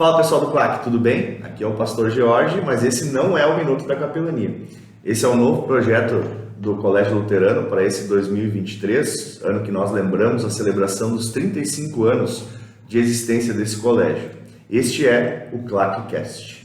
Fala pessoal do CLAC, tudo bem? Aqui é o Pastor George, mas esse não é o Minuto da Capelania. Esse é um novo projeto do Colégio Luterano para esse 2023, ano que nós lembramos a celebração dos 35 anos de existência desse colégio. Este é o CLACcast.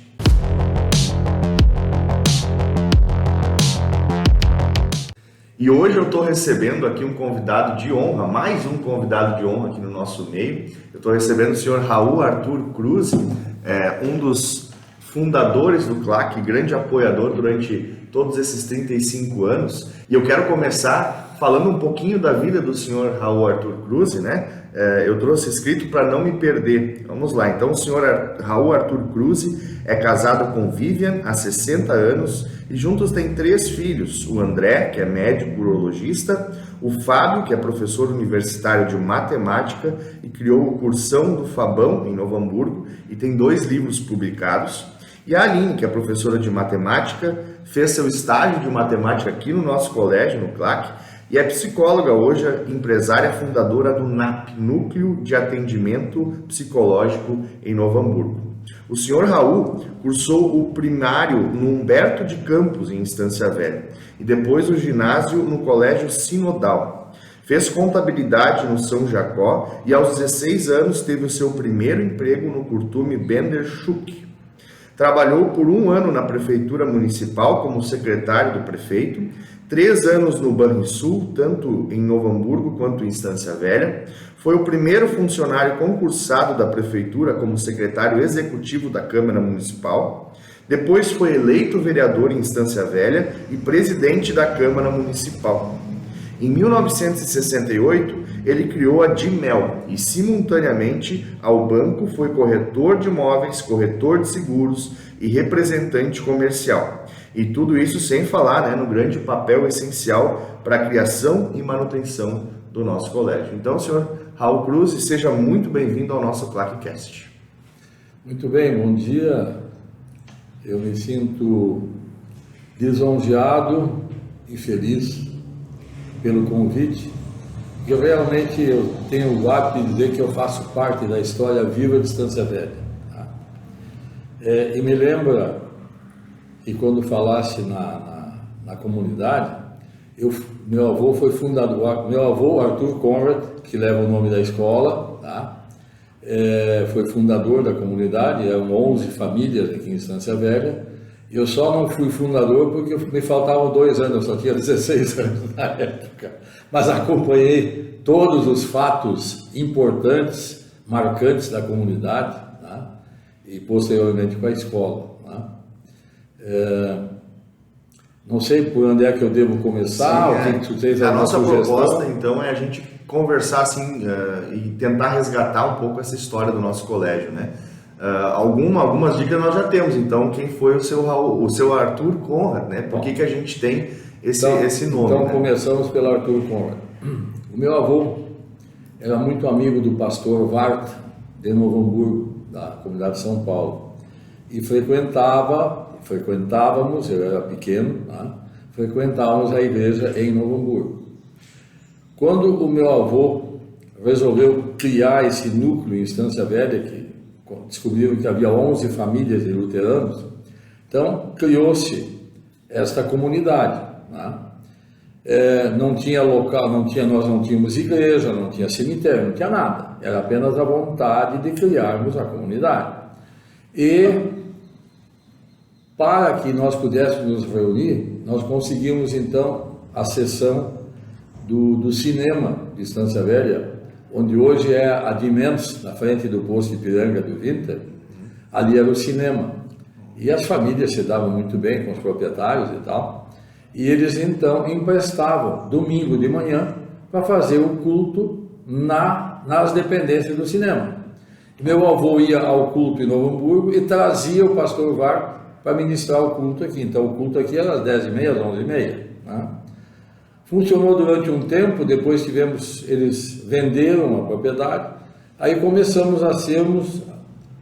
E hoje eu estou recebendo aqui um convidado de honra, mais um convidado de honra aqui no nosso meio. Eu estou recebendo o senhor Raul Arthur Cruz, um dos fundadores do CLAC, grande apoiador durante todos esses 35 anos. E eu quero começar falando um pouquinho da vida do senhor Raul Arthur Cruz, né? Eu trouxe escrito para não me perder. Vamos lá, então o senhor Raul Arthur Cruz é casado com Vivian há 60 anos e juntos têm 3 filhos, o André, que é médico urologista, o Fábio, que é professor universitário de matemática e criou o Cursão do Fabão, em Novo Hamburgo, e tem 2 livros publicados, e a Aline, que é professora de matemática, fez seu estágio de matemática aqui no nosso colégio, no CLAC, e é psicóloga hoje, empresária fundadora do NAP, Núcleo de Atendimento Psicológico em Novo Hamburgo. O senhor Raul cursou o primário no Humberto de Campos, em Estância Velha, e depois o ginásio no Colégio Sinodal. Fez contabilidade no São Jacó e aos 16 anos teve o seu primeiro emprego no Curtume Benderchuk. Trabalhou por 1 ano na Prefeitura Municipal como secretário do prefeito, 3 anos no Banrisul, tanto em Novo Hamburgo quanto em Estância Velha. Foi o primeiro funcionário concursado da Prefeitura como secretário executivo da Câmara Municipal. Depois foi eleito vereador em Estância Velha e presidente da Câmara Municipal. Em 1968, ele criou a Dimel e, simultaneamente ao banco, foi corretor de imóveis, corretor de seguros e representante comercial. E tudo isso sem falar, no grande papel essencial para a criação e manutenção do nosso colégio. Então, senhor Raul Cruz, seja muito bem-vindo ao nosso CLACcast. Muito bem, bom dia. Eu me sinto lisonjeado e feliz pelo convite. Eu realmente tenho o hábito de dizer que eu faço parte da história viva de Estância Velha. Tá? E me lembra que quando falaste na comunidade, meu avô foi fundador, meu avô Arthur Conrad, que leva o nome da escola, tá? Foi fundador da comunidade, eram 11 famílias aqui em Estância Velha. Eu só não fui fundador porque me faltavam 2 anos, eu só tinha 16 anos na época. Mas acompanhei todos os fatos importantes, marcantes da comunidade, tá? E posteriormente com a escola. Tá? Não sei por onde é que eu devo começar. Sim, a nossa proposta, então, é a gente conversar assim e tentar resgatar um pouco essa história do nosso colégio, né? Algumas dicas nós já temos. Então, quem foi o seu Arthur Conrad, né? Por que a gente tem esse nome? Então, né? começamos pelo Arthur Conrad. O meu avô era muito amigo do pastor Wart, de Novo Hamburgo, da comunidade de São Paulo, e frequentávamos, eu era pequeno, tá? Frequentávamos a igreja em Novo Hamburgo. Quando o meu avô resolveu criar esse núcleo em Estância Velha, que descobriram que havia 11 famílias de luteranos, então criou-se esta comunidade. Tá? Não tinha local, nós não tínhamos igreja, não tinha cemitério, não tinha nada. Era apenas a vontade de criarmos a comunidade. E para que nós pudéssemos nos reunir, nós conseguimos então a sessão do cinema de Estância Velha, onde hoje é a Dimens, na frente do posto de Ipiranga do Winter. Ali era o cinema. E as famílias se davam muito bem com os proprietários e tal. E eles então emprestavam domingo de manhã para fazer o culto nas dependências do cinema. Meu avô ia ao culto em Novo Hamburgo e trazia o pastor Var para ministrar o culto aqui. Então o culto aqui era às 10h30, às 11h30. Né? Funcionou durante um tempo, depois eles venderam a propriedade, aí começamos a sermos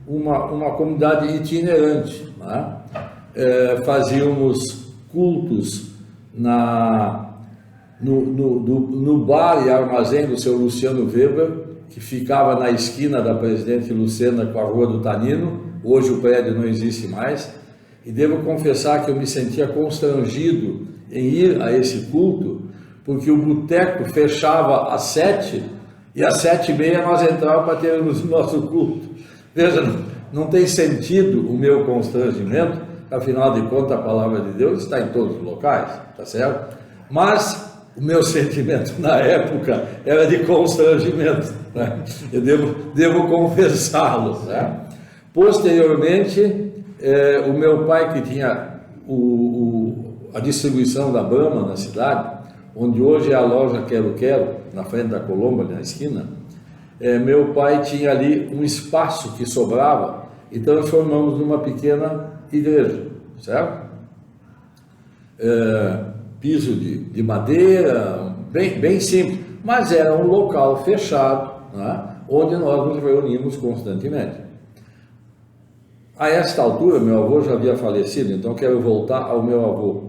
uma comunidade itinerante. Né? Fazíamos cultos no bar e armazém do seu Luciano Weber, que ficava na esquina da Presidente Lucena com a Rua do Tanino, Hoje o prédio não existe mais, e devo confessar que eu me sentia constrangido em ir a esse culto, porque o boteco fechava às 7 e às 7h30 nós entrávamos para termos o nosso culto. Veja, não tem sentido o meu constrangimento, afinal de contas a palavra de Deus está em todos os locais, tá certo? Mas o meu sentimento na época era de constrangimento, né? Eu devo confessá-lo, né? Posteriormente, o meu pai, que tinha a distribuição da Brahma na cidade, onde hoje é a loja Quero Quero, na frente da Colombo, ali na esquina, meu pai tinha ali um espaço que sobrava e transformamos numa pequena igreja, certo? Piso de madeira, bem simples, mas era um local fechado, né, onde nós nos reunimos constantemente. A esta altura, meu avô já havia falecido, então quero voltar ao meu avô.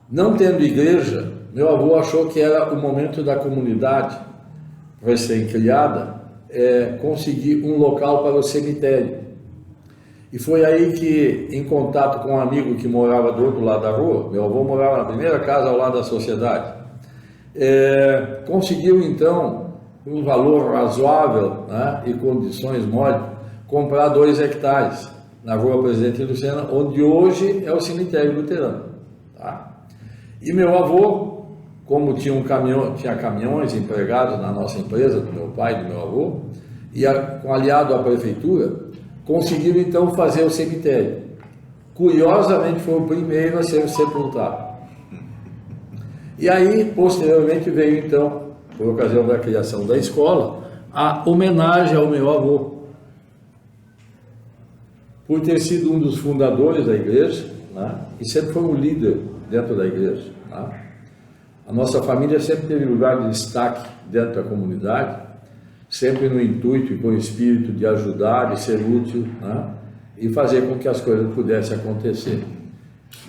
Não tendo igreja, meu avô achou que era o momento da comunidade recém-criada conseguir um local para o cemitério. E foi aí que, em contato com um amigo que morava do outro lado da rua, meu avô morava na primeira casa ao lado da sociedade, conseguiu então, um valor razoável, né, e condições módicas, comprar 2 hectares na rua Presidente Lucena, onde hoje é o cemitério luterano. Tá? E meu avô, como tinha caminhões empregados na nossa empresa, do meu pai e do meu avô, e aliado à prefeitura, conseguiram então fazer o cemitério. Curiosamente foi o primeiro a ser sepultado. E aí, posteriormente, veio então, por ocasião da criação da escola, a homenagem ao meu avô, por ter sido um dos fundadores da igreja, né, e sempre foi um líder dentro da igreja. Né. A nossa família sempre teve lugar de destaque dentro da comunidade, sempre no intuito e com o espírito de ajudar, de ser útil, né, e fazer com que as coisas pudessem acontecer.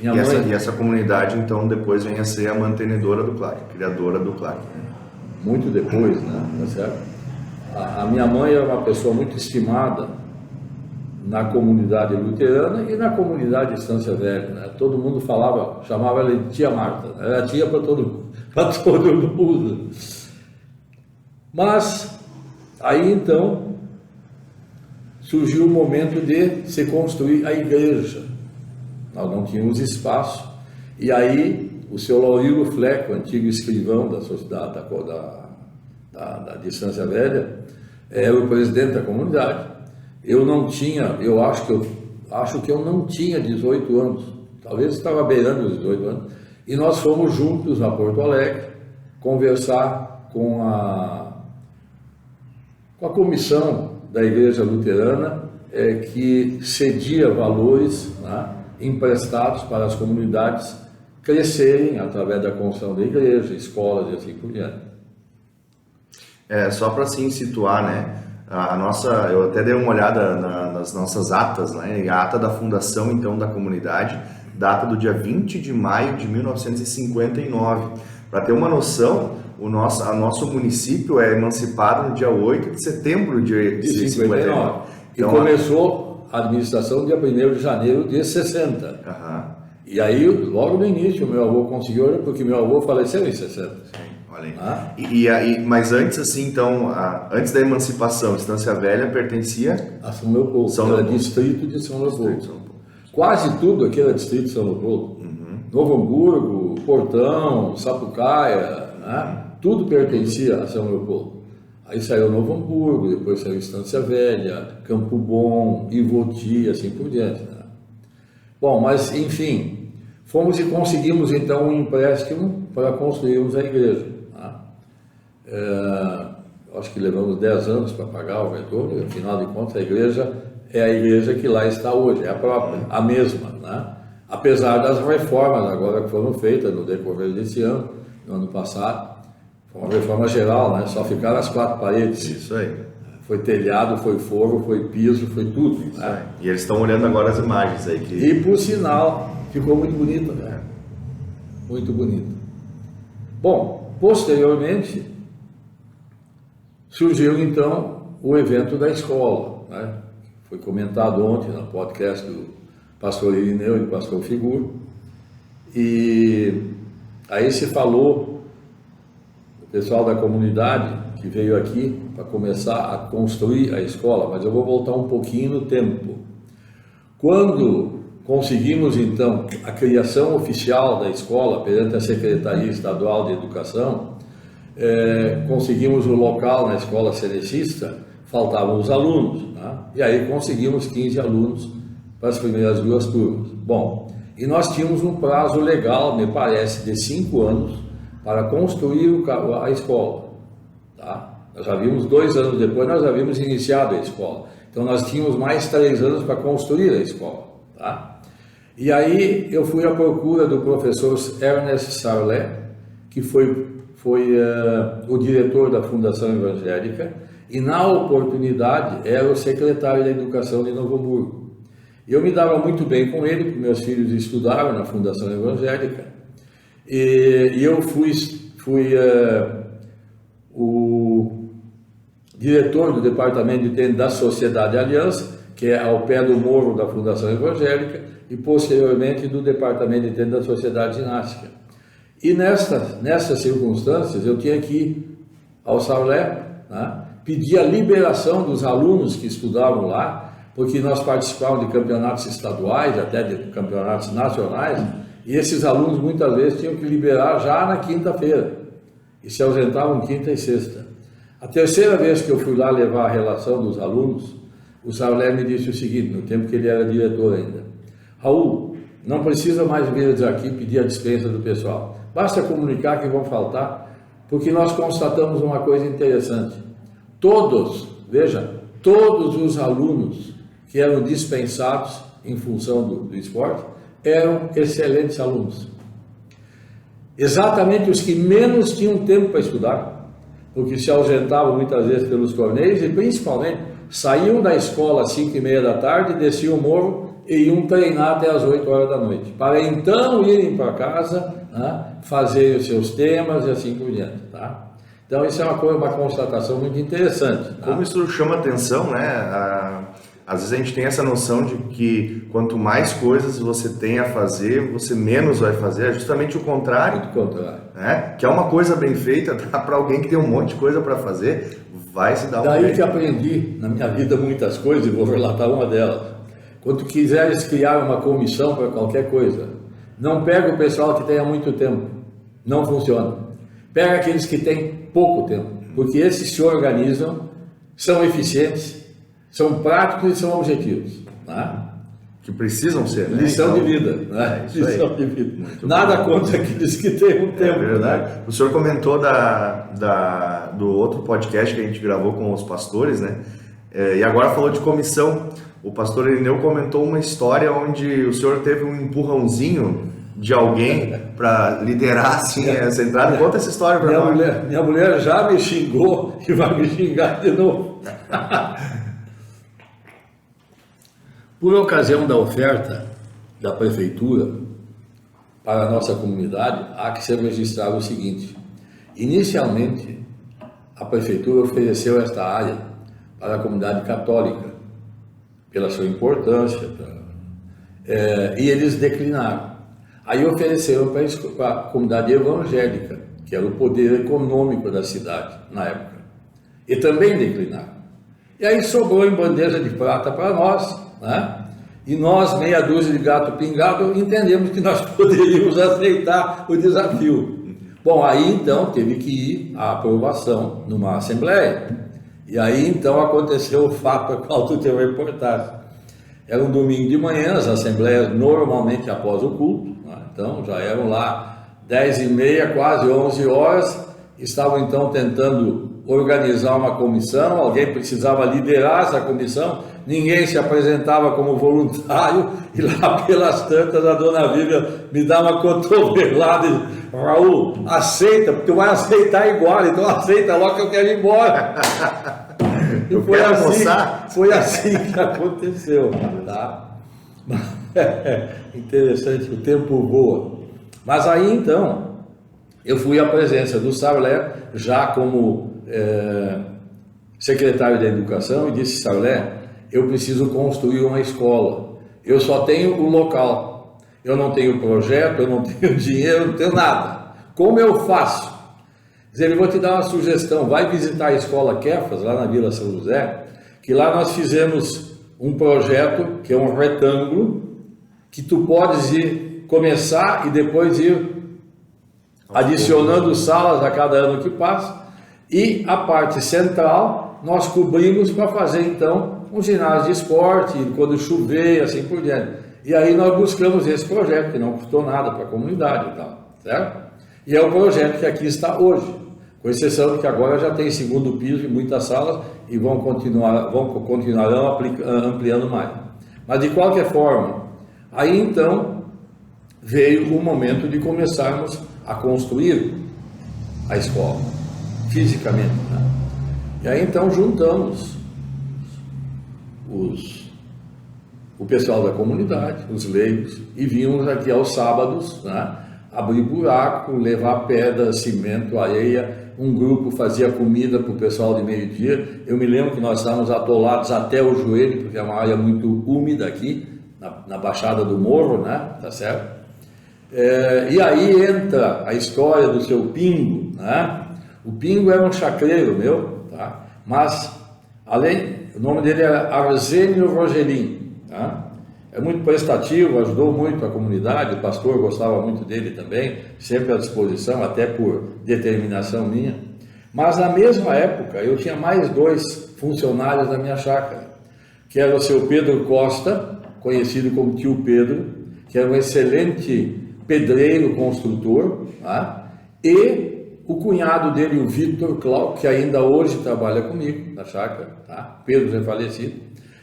E essa comunidade, então, depois vem a ser a mantenedora do CLAC, a criadora do CLAC. Muito depois, né? Tá certo? A minha mãe era uma pessoa muito estimada na comunidade luterana e na comunidade de Estância Velha, né? Todo mundo chamava ela de tia Marta, né? Era tia para todo mundo. Mas aí então surgiu o momento de se construir a igreja. Nós não tínhamos espaço, e aí o seu Laurilo Fleco, antigo escrivão da sociedade da Estância Velha, era o presidente da comunidade. Eu não tinha, acho que eu não tinha 18 anos, talvez estava beirando os 18 anos, e nós fomos juntos a Porto Alegre conversar com a comissão da Igreja Luterana, que cedia valores, né, emprestados para as comunidades crescerem através da construção da igreja, escolas e assim por diante. Só para assim situar, né, eu até dei uma olhada nas nossas atas, né, e a ata da fundação então da comunidade data do dia 20 de maio de 1959. Para ter uma noção, o nosso município é emancipado no dia 8 de setembro de 59. Então, e começou a administração dia 1º de janeiro de 60. Uhum. E aí, logo no início, meu avô conseguiu, porque meu avô faleceu em 60. Sim, olha aí. Mas antes, assim, então, antes da emancipação, Estância Velha pertencia a São Leopoldo, era distrito de São Leopoldo. Quase tudo aqui era distrito de São Leopoldo. Uhum. Novo Hamburgo, Portão, Sapucaia, né? Tudo pertencia a São Leopoldo. Aí saiu Novo Hamburgo, depois saiu Estância Velha, Campo Bom, Ivoti, assim por diante. Né? Bom, mas enfim, fomos e conseguimos então um empréstimo para construirmos a igreja. Né? Acho que levamos 10 anos para pagar o retorno, e afinal de contas a igreja é a igreja que lá está hoje, é a própria, a mesma. Né? Apesar das reformas agora que foram feitas no decorrer desse ano, no ano passado, foi uma reforma geral, né? Só ficaram as 4 paredes. Isso aí. Foi telhado, foi forro, foi piso, foi tudo. Isso aí. E eles estão olhando agora as imagens aí. E por sinal, ficou muito bonito, né? Muito bonito. Bom, posteriormente, surgiu então o evento da escola. escola, né? Foi comentado ontem no podcast do pastor Irineu e do pastor Figur, e aí se falou, o pessoal da comunidade que veio aqui para começar a construir a escola, mas eu vou voltar um pouquinho no tempo. Quando conseguimos então a criação oficial da escola perante a Secretaria Estadual de Educação, conseguimos o local na escola cerecista, faltavam os alunos, né? E aí conseguimos 15 alunos para as primeiras 2 turmas. Bom, e nós tínhamos um prazo legal, me parece, de 5 anos para construir a escola, tá? Nós já vimos 2 anos depois, nós já havíamos iniciado a escola, então nós tínhamos mais 3 anos para construir a escola, tá? E aí eu fui à procura do professor Ernest Sarlet, que foi o diretor da Fundação Evangélica, e na oportunidade era o secretário da Educação de Novo Hamburgo. Eu me dava muito bem com ele, porque meus filhos estudaram na Fundação Evangélica, e eu fui o diretor do Departamento de Tênis da Sociedade Aliança, que é ao pé do morro da Fundação Evangélica, e posteriormente do Departamento de Tênis da Sociedade Ginástica. E nessas circunstâncias eu tinha que ir ao Sarlet, né, pedir a liberação dos alunos que estudavam lá, porque nós participávamos de campeonatos estaduais, até de campeonatos nacionais, e esses alunos muitas vezes tinham que liberar já na quinta-feira, e se ausentavam quinta e sexta. A terceira vez que eu fui lá levar a relação dos alunos, o Sarlet me disse o seguinte, no tempo que ele era diretor ainda: Raul, não precisa mais vir aqui pedir a dispensa do pessoal, basta comunicar que vão faltar, porque nós constatamos uma coisa interessante. Todos os alunos que eram dispensados em função do esporte eram excelentes alunos. Exatamente os que menos tinham tempo para estudar, porque se ausentavam muitas vezes pelos torneios e principalmente saíam da escola às 5h30 da tarde, desciam o morro e iam treinar até às 8 horas da noite, para então irem para casa, né, fazer os seus temas e assim por diante, tá? Então isso é uma constatação muito interessante, tá? Como isso chama atenção, né? Às vezes a gente tem essa noção de que quanto mais coisas você tem a fazer, você menos vai fazer. É justamente o contrário. Muito contrário. Né? Que é uma coisa bem feita, dá para alguém que tem um monte de coisa para fazer, vai se dar um Daí jeito. que aprendi na minha vida muitas coisas, e vou relatar uma delas. Quando quiseres criar uma comissão para qualquer coisa, não pega o pessoal que tenha muito tempo. Não funciona. Pega aqueles que têm pouco tempo, porque esses se organizam, são eficientes, são práticos e são objetivos, né? Que precisam ser, né? Lição então, de vida, né? Isso aí. Lição de vida. Muito Nada bom. contra aqueles que têm um tempo. É verdade. Né? O senhor comentou do outro podcast que a gente gravou com os pastores, né? E agora falou de comissão. O pastor Irineu comentou uma história onde o senhor teve um empurrãozinho de alguém para liderar assim essa entrada. Conta essa história para nós. Minha mulher já me xingou e vai me xingar de novo. Por ocasião da oferta da prefeitura para a nossa comunidade, há que ser registrado o seguinte: inicialmente a prefeitura ofereceu esta área para a comunidade católica, pela sua importância, e eles declinaram. Aí ofereceram para a comunidade evangélica, que era o poder econômico da cidade na época, e também declinaram. E aí sobrou em bandeja de prata para nós, né? E nós, meia dúzia de gato pingado, entendemos que nós poderíamos aceitar o desafio. Bom, aí então teve que ir à aprovação numa assembleia. E aí então aconteceu o fato a qual tu teve reportagem. Era um domingo de manhã, as assembleias normalmente após o culto, né? Então já eram lá 10h30, quase 11 horas, estavam então tentando organizar uma comissão, alguém precisava liderar essa comissão, ninguém se apresentava como voluntário, e lá pelas tantas a dona Vivian me dá uma cotovelada e diz: Raul, aceita, porque tu vai aceitar igual, então aceita logo que eu quero ir embora. E foi assim que aconteceu, tá? Interessante, o tempo voa. Mas aí então, eu fui à presença do Sarlet, já como secretário da Educação, e disse: Sarlet, eu preciso construir uma escola. Eu só tenho o local, eu não tenho projeto, eu não tenho dinheiro, eu não tenho nada. Como eu faço? Eu vou te dar uma sugestão, vai visitar a escola Kefas, lá na Vila São José, que lá nós fizemos um projeto que é um retângulo, que tu podes ir começar e depois ir adicionando salas a cada ano que passa, e a parte central nós cobrimos para fazer então um ginásio de esporte, quando chover e assim por diante. E aí nós buscamos esse projeto, que não custou nada para a comunidade e tal, certo? E é o projeto que aqui está hoje, com exceção de que agora já tem segundo piso e muitas salas e continuarão ampliando mais. Mas de qualquer forma, aí então veio o momento de começarmos a construir a escola, fisicamente, né? E aí então juntamos o pessoal da comunidade, os leigos, e vínhamos aqui aos sábados, né, abrir buraco, levar pedra, cimento, areia. Um grupo fazia comida para o pessoal de meio-dia. Eu me lembro que nós estávamos atolados até o joelho, porque é uma área muito úmida aqui, na Baixada do Morro, né, tá certo? E aí entra a história do seu Pingo, né? O Pingo era um chacreiro meu, tá? Mas, o nome dele era Arsênio Rogelim, tá? É muito prestativo, ajudou muito a comunidade, o pastor gostava muito dele também, sempre à disposição, até por determinação minha. Mas na mesma época, eu tinha mais 2 funcionários da minha chácara, que era o seu Pedro Costa, conhecido como Tio Pedro, que era um excelente pedreiro construtor, tá? E o cunhado dele, o Vitor Clau, que ainda hoje trabalha comigo na chácara, tá? Pedro já é falecido.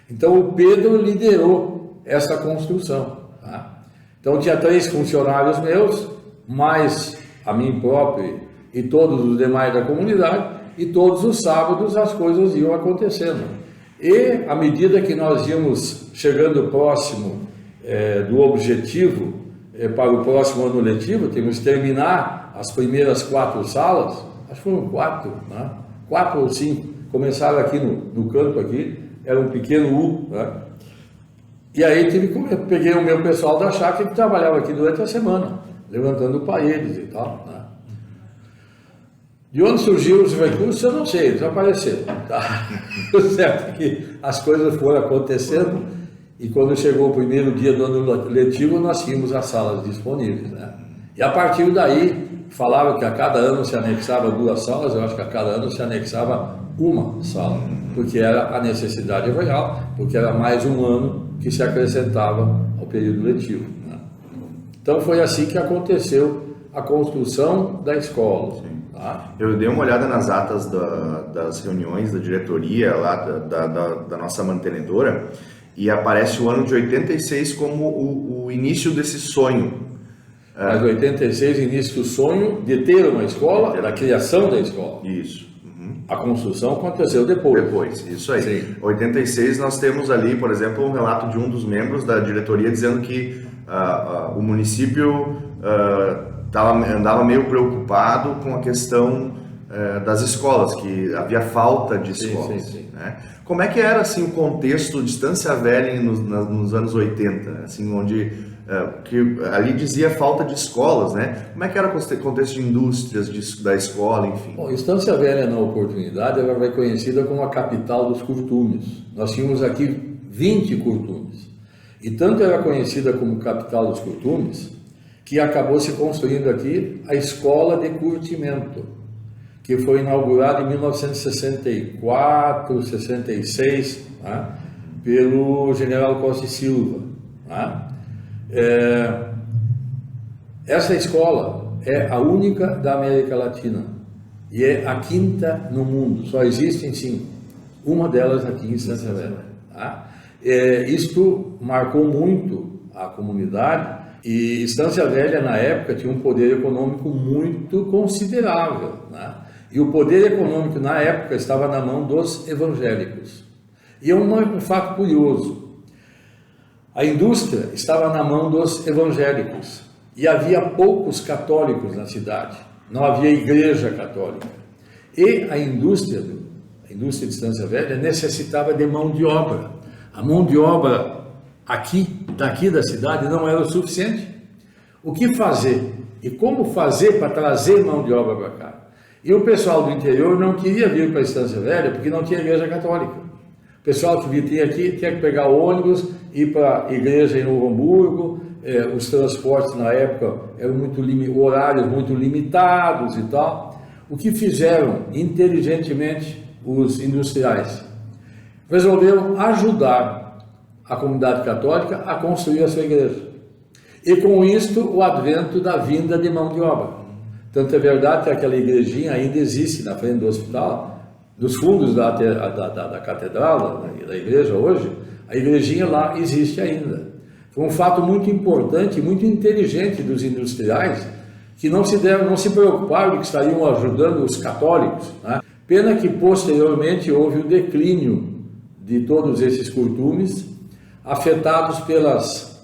Então o Pedro liderou essa construção, tá? Então tinha 3 funcionários meus, mais a mim próprio e todos os demais da comunidade, e todos os sábados as coisas iam acontecendo. E à medida que nós íamos chegando próximo do objetivo para o próximo ano letivo, temos que terminar as primeiras 4 salas, acho que foram 4, né? 4 ou 5, começaram aqui no canto aqui, era um pequeno U, né? E aí peguei o meu pessoal da chácara que trabalhava aqui durante a semana, levantando paredes e tal, né? De onde surgiu os recursos, eu não sei, eles apareceram, tá? O certo é que as coisas foram acontecendo, e quando chegou o primeiro dia do ano letivo, nós tínhamos as salas disponíveis, né? E a partir daí, falaram que a cada ano se anexava 2 salas, eu acho que a cada ano se anexava 1 sala, porque era a necessidade real, porque era mais um ano que se acrescentava ao período letivo, né? Então foi assim que aconteceu a construção da escola. Tá? Eu dei uma olhada nas atas das reuniões da diretoria lá da nossa mantenedora, e aparece o ano de 86 como o início desse sonho. Mas 86, início do sonho de ter uma escola, da criação da escola. Isso. Uhum. A construção aconteceu depois. Depois, isso aí. Sim. 86 nós temos ali, por exemplo, um relato de um dos membros da diretoria dizendo que o município andava meio preocupado com a questão das escolas, que havia falta de escolas. Sim. Né? Como é que era assim, o contexto de Estância Velha nos anos 80, assim, onde que ali dizia falta de escolas, né? Como é que era o contexto de indústrias, da escola, enfim? Bom, Estância Velha, na oportunidade, ela vai conhecida como a capital dos curtumes. Nós tínhamos aqui 20 curtumes. E tanto era conhecida como capital dos curtumes, que acabou se construindo aqui a Escola de Curtimento, que foi inaugurada em 1964, 66, né, pelo general Costa e Silva. Né? Essa escola é a única da América Latina e é a 5ª no mundo. Só existem 5. Uma delas aqui em Estância Velha. Tá? Isto marcou muito a comunidade. E Estância Velha, na época, tinha um poder econômico muito considerável, né? E o poder econômico, na época, estava na mão dos evangélicos. E é um fato curioso. A indústria estava na mão dos evangélicos. E havia poucos católicos na cidade. Não havia igreja católica. E a indústria de Estância Velha necessitava de mão de obra. A mão de obra daqui da cidade não era o suficiente. O que fazer? E como fazer para trazer mão de obra para cá? E o pessoal do interior não queria vir para a Estância Velha porque não tinha igreja católica. O pessoal que vinha aqui tinha que pegar ônibus, ir para a igreja em Novo Hamburgo, os transportes na época eram horários muito limitados e tal. O que fizeram inteligentemente os industriais? Resolveram ajudar a comunidade católica a construir a sua igreja. E com isto o advento da vinda de mão de obra. Tanto é verdade que aquela igrejinha ainda existe na frente do hospital, nos fundos da catedral, da igreja hoje, a igrejinha lá existe ainda. Foi um fato muito importante e muito inteligente dos industriais, que não se preocuparam de que estariam ajudando os católicos, né? Pena que posteriormente houve o declínio de todos esses costumes, afetados pelas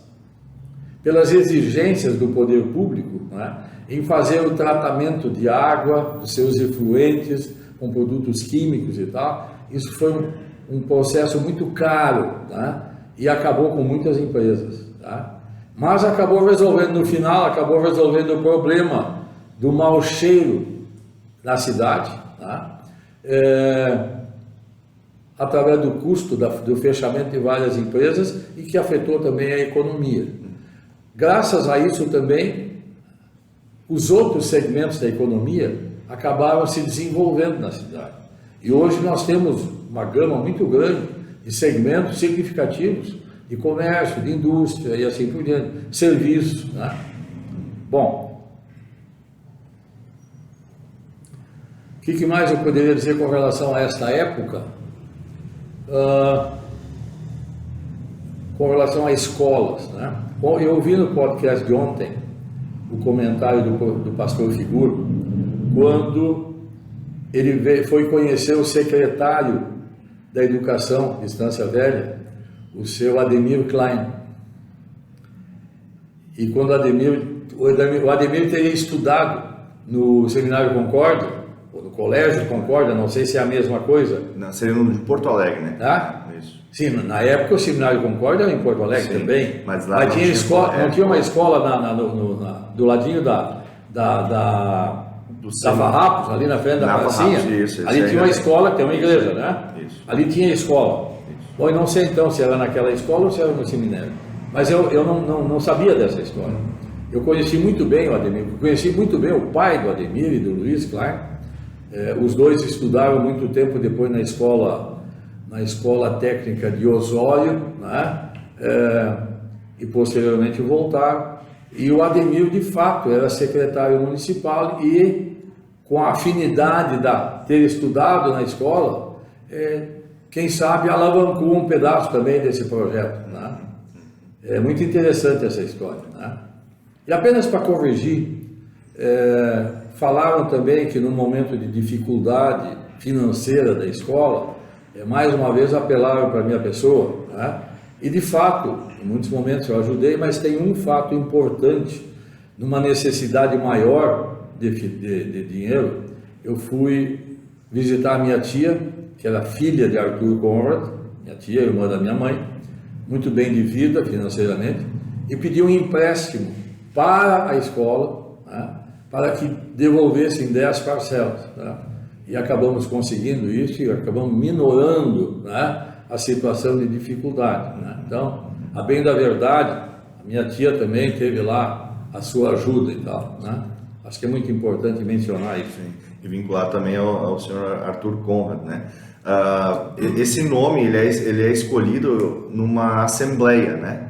exigências do poder público, né, em fazer o tratamento de água, dos seus efluentes, com produtos químicos e tal. Isso foi um processo muito caro, né, e acabou com muitas empresas. Tá? Mas acabou resolvendo, no final, o problema do mau cheiro na cidade, tá? Através do custo do fechamento de várias empresas e que afetou também a economia. Graças a isso também, os outros segmentos da economia acabaram se desenvolvendo na cidade. E hoje nós temos uma gama muito grande de segmentos significativos de comércio, de indústria e assim por diante, serviços, né? Bom, o que mais eu poderia dizer com relação a esta época? Com relação a escolas, né? Bom, eu ouvi no podcast de ontem o comentário do pastor Figuro, quando ele foi conhecer o secretário da Educação de Estância Velha, o seu Ademir Klein. E quando o Ademir teria estudado no Seminário Concórdia, ou no Colégio Concórdia, não sei se é a mesma coisa. Não, seria no de Porto Alegre, né? Tá? Isso. Sim, na época o Seminário Concórdia era em Porto Alegre. Sim, também. Mas lá não tinha uma escola do ladinho da Farrapos, ali na frente da pracinha. Ali tinha uma escola, tem uma igreja, né? Isso. Ali tinha escola. Isso. Bom, eu não sei então se era naquela escola ou se era no seminário. Mas eu não sabia dessa história. Eu conheci muito bem o Ademir, conheci muito bem o pai do Ademir e do Luiz Klein. Os dois estudaram muito tempo depois na escola técnica de Osório, né? E posteriormente voltaram. E o Ademir, de fato, era secretário municipal e, com a afinidade de ter estudado na escola, quem sabe alavancou um pedaço também desse projeto, né? É muito interessante essa história, né? E apenas para corrigir, falaram também que no momento de dificuldade financeira da escola, mais uma vez apelaram para a minha pessoa, né? E de fato, em muitos momentos eu ajudei, mas tem um fato importante, numa necessidade maior de dinheiro, eu fui visitar minha tia, que era filha de Arthur Conrad, minha tia, irmã da minha mãe, muito bem de vida financeiramente, e pedi um empréstimo para a escola, né, para que devolvessem 10 parcelas. Né, e acabamos conseguindo isso e acabamos minorando, né, a situação de dificuldade. Né. Então, a bem da verdade, a minha tia também teve lá a sua ajuda e tal. Né. Acho que é muito importante mencionar isso. Sim. E vincular também ao senhor Arthur Conrad, né? Esse nome ele é escolhido numa assembleia, né?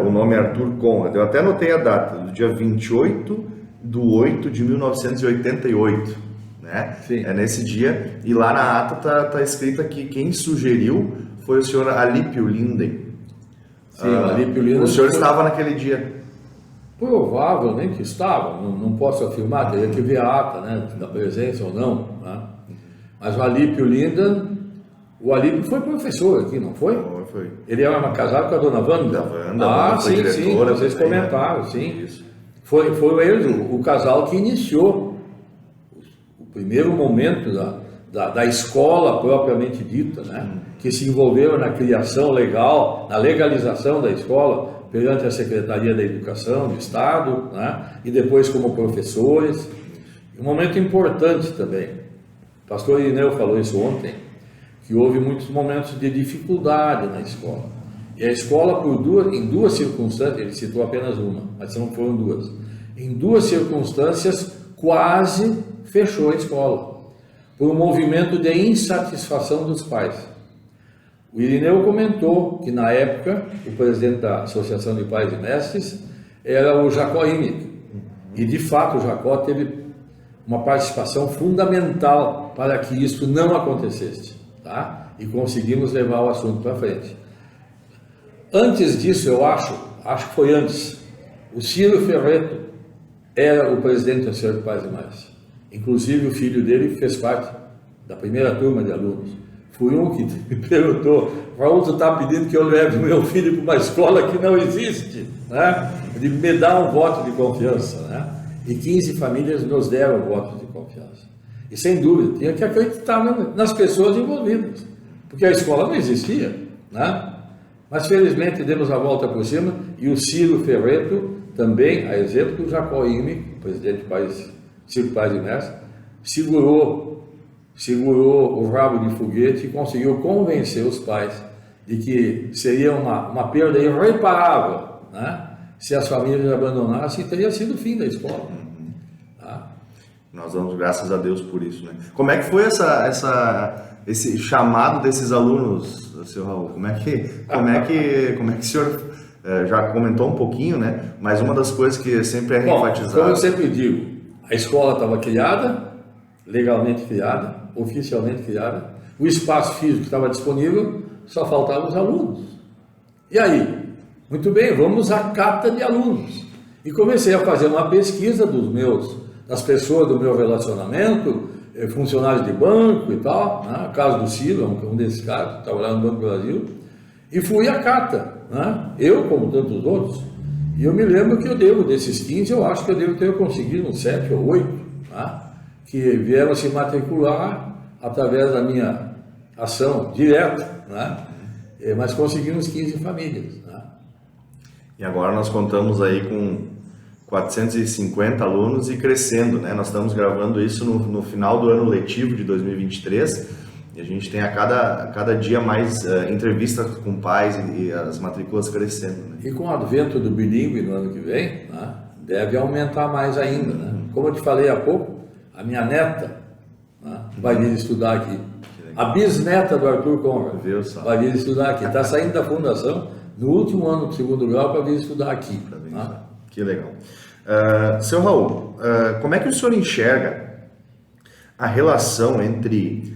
O nome é Arthur Conrad. Eu até anotei a data, do dia 28/8 de 1988, né? Sim. É nesse dia, e lá na ata tá escrito que quem sugeriu foi o senhor Alípio Linden. Sim, Alípio Linden. O senhor estava naquele dia? Provavelmente estava, não posso afirmar, teria que ver a ata, né, da presença ou não, né? Mas o Alípio Linden, o Alípio foi professor aqui, não foi? Foi. Ele era casado com a dona Wanda? Sim, vocês comentaram, sim. Isso. Foi ele, o casal que iniciou o primeiro momento da escola propriamente dita, né? Que se envolveram na criação legal, na legalização da escola perante a Secretaria da Educação do Estado, né? E depois como professores. Um momento importante também, o pastor Irineu falou isso ontem, que houve muitos momentos de dificuldade na escola. E a escola, em duas circunstâncias, ele citou apenas uma, mas não foram duas, em duas circunstâncias quase fechou a escola, por um movimento de insatisfação dos pais. O Irineu comentou que na época, o presidente da Associação de Pais e Mestres era o Jacó Imig, e de fato o Jacó teve uma participação fundamental para que isso não acontecesse, tá? E conseguimos levar o assunto para frente. Antes disso, eu acho que foi antes, o Ciro Ferreto era o presidente da Associação de Pais e Mestres. Inclusive o filho dele fez parte da primeira turma de alunos. Fui um que me perguntou: Raul, tu está pedindo que eu leve o meu filho para uma escola que não existe, né? De me dar um voto de confiança, né? E 15 famílias nos deram voto de confiança. E sem dúvida, tinha que acreditar nas pessoas envolvidas, porque a escola não existia, né? Mas felizmente demos a volta por cima, e o Ciro Ferreto também, a exemplo do Jacó Imig, presidente do Círculo Pais e Mestres, segurou o rabo de foguete e conseguiu convencer os pais de que seria uma perda irreparável, né? Se as famílias abandonassem, teria sido o fim da escola. Tá? Nós damos graças a Deus por isso, né? Como é que foi esse chamado desses alunos, seu Raul? Como é que o senhor já comentou um pouquinho, né? Mas uma das coisas que sempre é enfatizada... Como eu sempre digo, a escola estava criada, legalmente criada, oficialmente criada, o espaço físico estava disponível, só faltavam os alunos. E aí? Muito bem, vamos à cata de alunos. E comecei a fazer uma pesquisa das pessoas do meu relacionamento, funcionários de banco e tal, né? O caso do Ciro, um desses caras, trabalhava no Banco do Brasil, e fui à cata, né? Eu, como tantos outros, e eu me lembro que desses 15, eu acho que eu devo ter conseguido uns 7 ou 8, né? Que vieram se matricular através da minha ação direta, né? Mas conseguimos 15 famílias, né? E agora nós contamos aí com 450 alunos e crescendo, né? Nós estamos gravando isso no final do ano letivo de 2023 e a gente tem a cada dia mais entrevistas com pais e as matrículas crescendo, né? E com o advento do bilíngue no ano que vem, né, deve aumentar mais ainda, né? Como eu te falei há pouco, a minha neta, né, vai vir estudar aqui. A bisneta do Arthur Conrad vai vir estudar aqui. Está saindo da fundação no último ano do segundo grau para vir estudar aqui. Tá? Que legal. Seu Raul, como é que o senhor enxerga a relação entre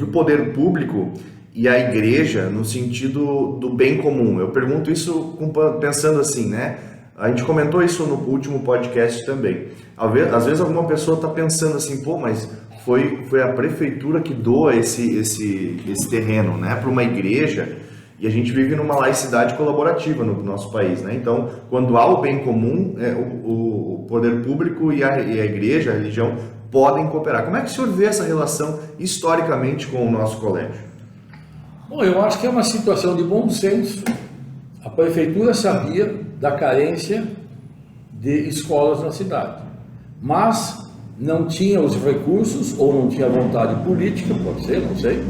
o poder público e a igreja no sentido do bem comum? Eu pergunto isso pensando assim, né? A gente comentou isso no último podcast também. Às vezes alguma pessoa está pensando assim, pô, mas foi a prefeitura que doa esse terreno, né, para uma igreja, e a gente vive numa laicidade colaborativa no nosso país, né? Então, quando há o bem comum, o poder público e a igreja, a religião, podem cooperar. Como é que o senhor vê essa relação historicamente com o nosso colégio? Bom, eu acho que é uma situação de bom senso. A prefeitura sabia da carência de escolas na cidade, mas não tinha os recursos ou não tinha vontade política, pode ser, não sei,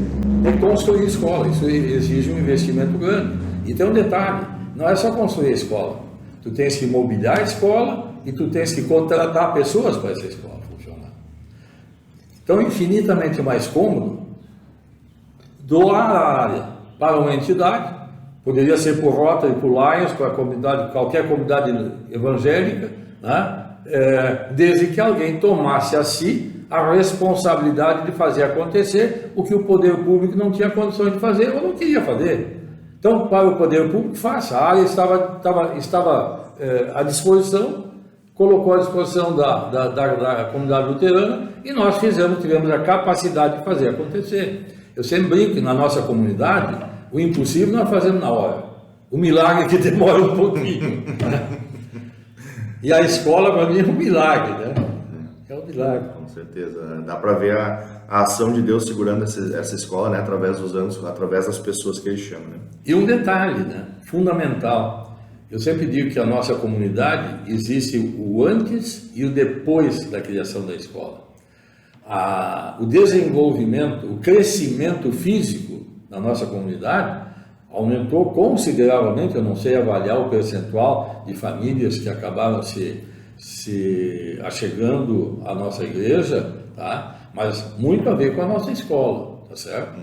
de construir escola. Isso exige um investimento grande. E tem um detalhe, não é só construir a escola. Tu tens que mobiliar a escola e tu tens que contratar pessoas para essa escola funcionar. Então, infinitamente mais cômodo doar a área para uma entidade, poderia ser por Rotary, por Lions, para qualquer comunidade evangélica, né? Desde que alguém tomasse a si a responsabilidade de fazer acontecer o que o poder público não tinha condições de fazer ou não queria fazer. Então, para o poder público, faça. A área estava à disposição, colocou à disposição da comunidade luterana e nós tivemos a capacidade de fazer acontecer. Eu sempre brinco que na nossa comunidade, o impossível nós fazemos na hora. O milagre que demora um pouquinho. Né? E a escola, para mim, é um milagre, né? É um milagre. Com certeza. Dá para ver a ação de Deus segurando essa escola, né? Através dos anos, através das pessoas que Ele chama, né? E um detalhe, né? Fundamental. Eu sempre digo que a nossa comunidade existe o antes e o depois da criação da escola. O desenvolvimento, o crescimento físico na nossa comunidade aumentou consideravelmente. Eu não sei avaliar o percentual de famílias que acabaram se achegando à nossa igreja, tá? Mas muito a ver com a nossa escola, tá certo?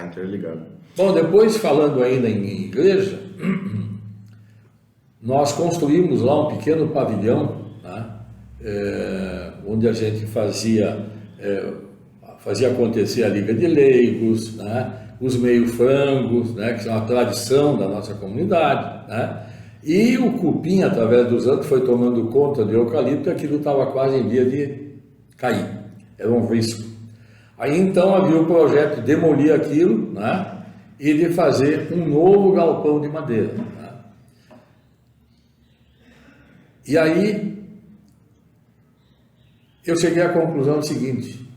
Interligado. Bom, depois falando ainda em igreja, nós construímos lá um pequeno pavilhão, tá? Onde a gente fazia acontecer a Liga de Leigos, né? Os meio-frangos, né? Que são a tradição da nossa comunidade, né? E o cupim, através dos anos, foi tomando conta do eucalipto, e aquilo estava quase em via de cair, era um risco. Aí então havia o projeto de demolir aquilo, né? E de fazer um novo galpão de madeira, né? E aí eu cheguei à conclusão seguinte: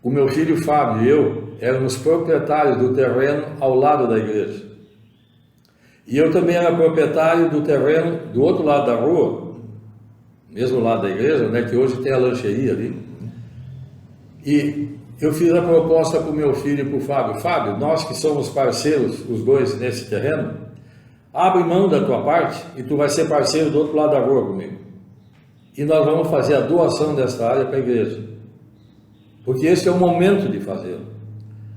o meu filho Fábio e eu éramos proprietários do terreno ao lado da igreja. E eu também era proprietário do terreno do outro lado da rua, mesmo lado da igreja, né, que hoje tem a lancheria ali. E eu fiz a proposta para o meu filho e para o Fábio: Fábio, nós que somos parceiros, os dois, nesse terreno, abre mão da tua parte e tu vai ser parceiro do outro lado da rua comigo. E nós vamos fazer a doação dessa área para a igreja. Porque esse é o momento de fazê-lo.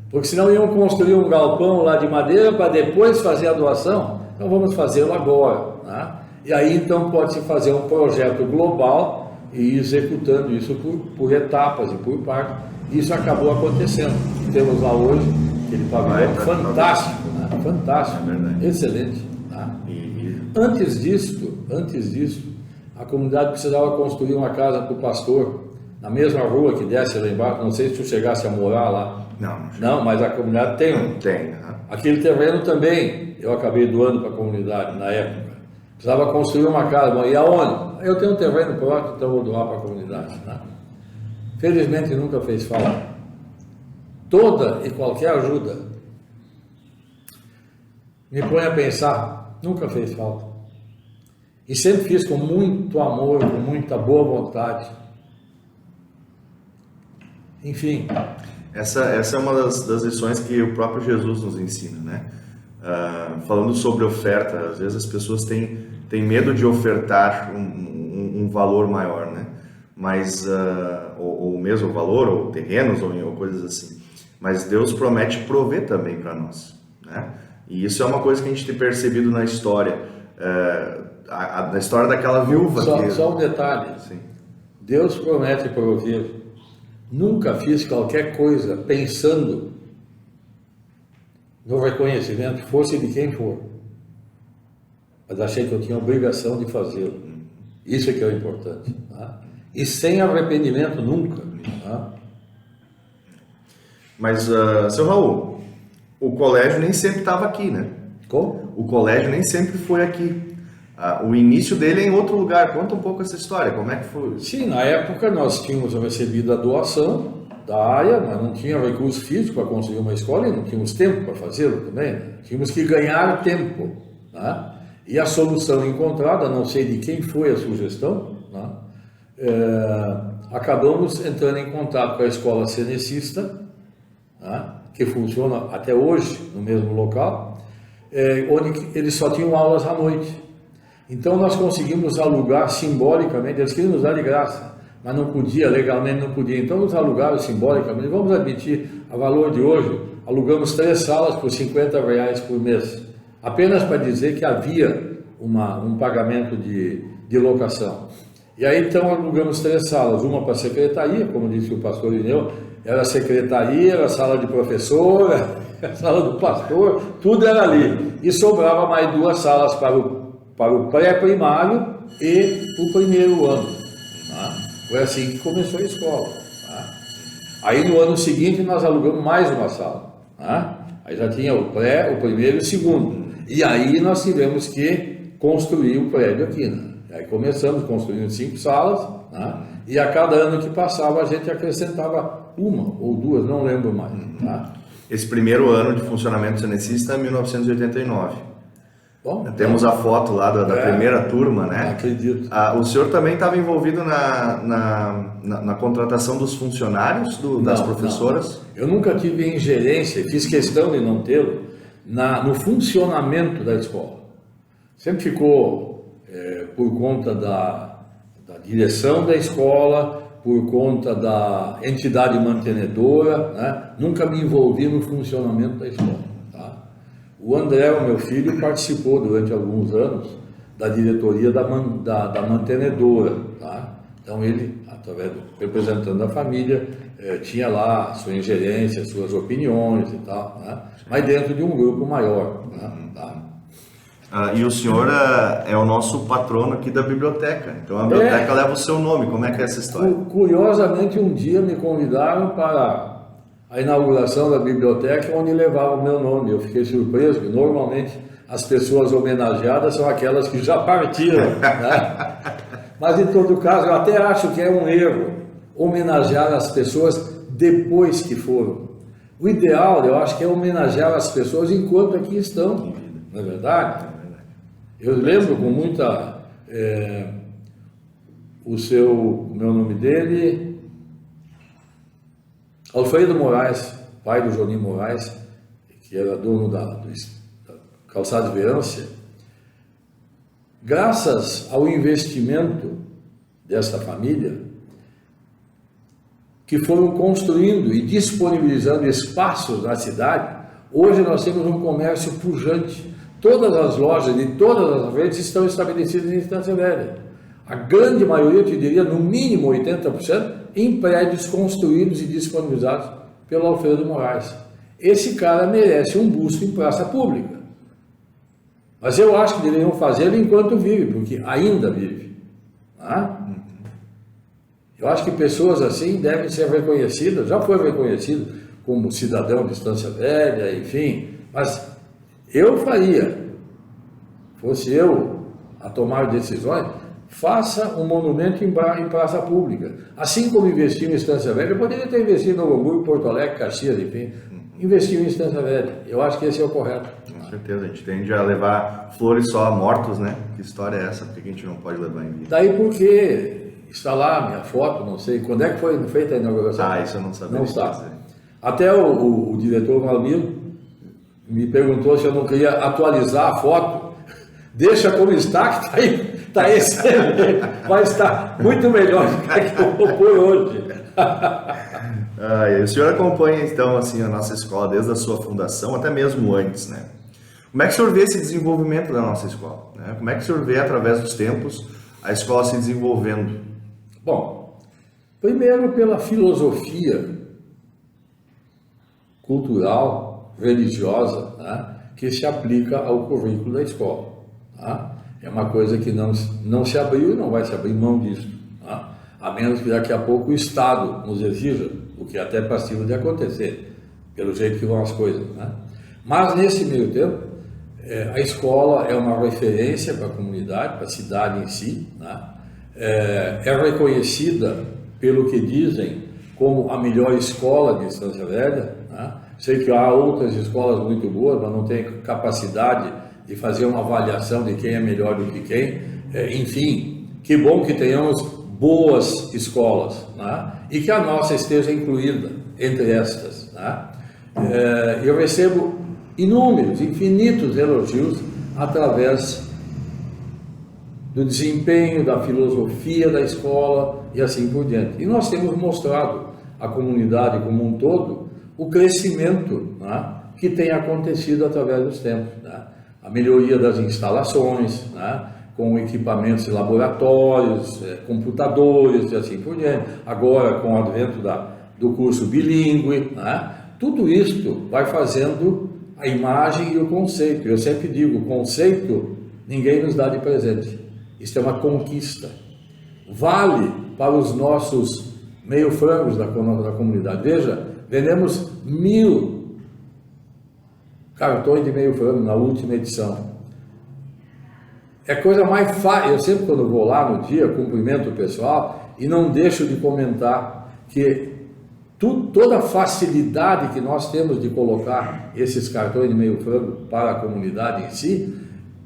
Porque senão iam construir um galpão lá de madeira para depois fazer a doação. Então vamos fazê-lo agora, né? E aí então pode-se fazer um projeto global e ir executando isso por etapas e por partes. Isso acabou acontecendo. Temos lá hoje aquele pavilhão fantástico, né? Fantástico, excelente. Tá? Antes disso, a comunidade precisava construir uma casa para o pastor, na mesma rua que desce lá embaixo. Não sei se tu chegasse a morar lá. Não, mas a comunidade tem um. Tem. Aquele terreno também eu acabei doando para a comunidade na época. Precisava construir uma casa. Bom, e aonde? Eu tenho um terreno próprio, então vou doar para a comunidade. Né? Felizmente nunca fez falta. Toda e qualquer ajuda, me põe a pensar, nunca fez falta. E sempre fiz com muito amor, com muita boa vontade. Enfim. Essa é uma das lições que o próprio Jesus nos ensina, né? Falando sobre oferta, às vezes as pessoas têm medo de ofertar um valor maior, né? Mas, ou mesmo valor, ou terrenos, ou coisas assim. Mas Deus promete prover também para nós, né? E isso é uma coisa que a gente tem percebido na história, na história daquela viúva. Só um detalhe. Sim. Deus promete prover. Nunca fiz qualquer coisa pensando no reconhecimento, fosse de quem for. Mas achei que eu tinha a obrigação de fazê-lo. Isso é que é o importante. Tá? E sem arrependimento nunca. Tá? Mas, seu Raul, o colégio nem sempre estava aqui, né? Como? O colégio nem sempre foi aqui. O início dele é em outro lugar. Conta um pouco essa história, como é que foi? Sim, na época nós tínhamos recebido a doação da área, mas não tinha recurso físico para construir uma escola e não tínhamos tempo para fazê-lo também. Né? Tínhamos que ganhar tempo. Né? E a solução encontrada, não sei de quem foi a sugestão, né? Acabamos entrando em contato com a escola cenecista, né? Que funciona até hoje no mesmo local, onde eles só tinham aulas à noite. Então nós conseguimos alugar simbolicamente, eles queriam nos dar de graça, mas não podia, legalmente não podia, então nos alugaram simbolicamente. Vamos admitir, a valor de hoje, alugamos 3 salas por R$50 por mês, apenas para dizer que havia um pagamento de locação. E aí então alugamos 3 salas, uma para a secretaria, como disse o pastor Ineu, era a secretaria, era a sala de professor, a sala do pastor, tudo era ali. E sobrava mais 2 salas para o pré-primário e o primeiro ano. Tá? Foi assim que começou a escola. Tá? Aí no ano seguinte nós alugamos mais uma sala. Tá? Aí já tinha o pré, o primeiro e o segundo. E aí nós tivemos que construir o prédio aqui. Né? Aí começamos construindo 5 salas, tá? E a cada ano que passava a gente acrescentava uma ou duas, não lembro mais. Tá? Esse primeiro ano de funcionamento do Cenecista é 1989. Bom, temos a foto lá da primeira turma, né? Acredito. O senhor também estava envolvido na contratação dos funcionários, das professoras? Não. Eu nunca tive ingerência, fiz questão de não tê-lo, no funcionamento da escola. Sempre ficou por conta da direção da escola, por conta da entidade mantenedora, né? Nunca me envolvi no funcionamento da escola. O André, o meu filho, participou durante alguns anos da diretoria da mantenedora. Tá? Então ele, através do representante da família, tinha lá sua ingerência, suas opiniões e tal, né? Mas dentro de um grupo maior. Né? Tá? E o senhor é o nosso patrono aqui da biblioteca. Então a biblioteca leva o seu nome. Como é que é essa história? Curiosamente, um dia me convidaram para a inauguração da biblioteca, onde levava o meu nome. Eu fiquei surpreso, que normalmente as pessoas homenageadas são aquelas que já partiram. Né? Mas em todo caso, eu até acho que é um erro homenagear as pessoas depois que foram. O ideal, eu acho que é homenagear as pessoas enquanto aqui estão. Não é verdade? Eu lembro com muita... o meu nome dele... Alfredo Moraes, pai do Joninho Moraes, que era dono da Calçada de Verância, graças ao investimento dessa família, que foram construindo e disponibilizando espaços na cidade, hoje nós temos um comércio pujante. Todas as lojas de todas as redes estão estabelecidas em Estância Velha. A grande maioria, eu te diria, no mínimo 80%, em prédios construídos e disponibilizados pelo Alfredo Moraes. Esse cara merece um busto em praça pública. Mas eu acho que deveriam fazê-lo enquanto vive, porque ainda vive. Tá? Eu acho que pessoas assim devem ser reconhecidas, já foi reconhecido como cidadão de Estância Velha, enfim, mas eu faria, fosse eu a tomar decisões, faça um monumento em praça pública. Assim como investiu em Estância Velha, eu poderia ter investido em Novo Hamburgo, Porto Alegre, Caxias, enfim. Investiu em Estância Velha. Eu acho que esse é o correto. Com certeza, a gente tende a levar flores só a mortos, né? Que história é essa? Por que a gente não pode levar em vida? Daí porque está lá a minha foto, não sei, quando é que foi feita a inauguração? Isso eu não sabia. Não está. Até o diretor Valmir me perguntou se eu não queria atualizar a foto. Deixa como está, que está aí. Está excelente, mas está muito melhor do que eu vou pôr hoje. O senhor acompanha, então, assim, a nossa escola desde a sua fundação, até mesmo antes, né? Como é que o senhor vê esse desenvolvimento da nossa escola? Né? Como é que o senhor vê, através dos tempos, a escola se desenvolvendo? Bom, primeiro pela filosofia cultural, religiosa, né, que se aplica ao currículo da escola. Tá? É uma coisa que não se abriu e não vai se abrir mão disso. Tá? A menos que daqui a pouco o Estado nos exija, o que é até passível de acontecer, pelo jeito que vão as coisas. Né? Mas, nesse meio tempo, a escola é uma referência para a comunidade, para a cidade em si. Né? É reconhecida, pelo que dizem, como a melhor escola de Estância Velha. Né? Sei que há outras escolas muito boas, mas não tem capacidade de fazer uma avaliação de quem é melhor do que quem. Enfim, que bom que tenhamos boas escolas, né? E que a nossa esteja incluída entre estas. Né? Eu recebo inúmeros, infinitos elogios através do desempenho, da filosofia da escola e assim por diante. E nós temos mostrado à comunidade como um todo o crescimento, né, que tem acontecido através dos tempos. Né? A melhoria das instalações, né, com equipamentos de laboratórios, computadores e assim por diante. Agora, com o advento do curso bilíngue, né, tudo isto vai fazendo a imagem e o conceito. Eu sempre digo, o conceito ninguém nos dá de presente. Isso é uma conquista. Vale para os nossos meio-frangos da comunidade. Veja, vendemos 1000 cartões de meio-frango na última edição. É coisa mais fácil. Eu sempre, quando vou lá no dia, cumprimento o pessoal e não deixo de comentar que toda a facilidade que nós temos de colocar esses cartões de meio franco para a comunidade em si,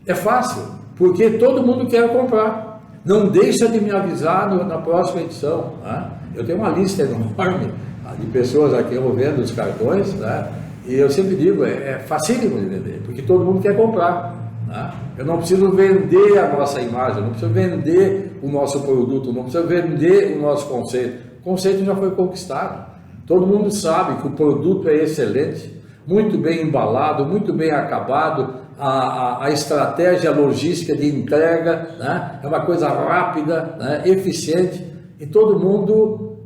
é fácil, porque todo mundo quer comprar. Não deixa de me avisar na próxima edição. Né? Eu tenho uma lista enorme de pessoas aqui envolvendo os cartões, né? E eu sempre digo, é facílimo de vender, porque todo mundo quer comprar. Né? Eu não preciso vender a nossa imagem, não preciso vender o nosso produto, não preciso vender o nosso conceito. O conceito já foi conquistado. Todo mundo sabe que o produto é excelente, muito bem embalado, muito bem acabado, a estratégia logística de entrega, né? É uma coisa rápida, né? Eficiente, e todo mundo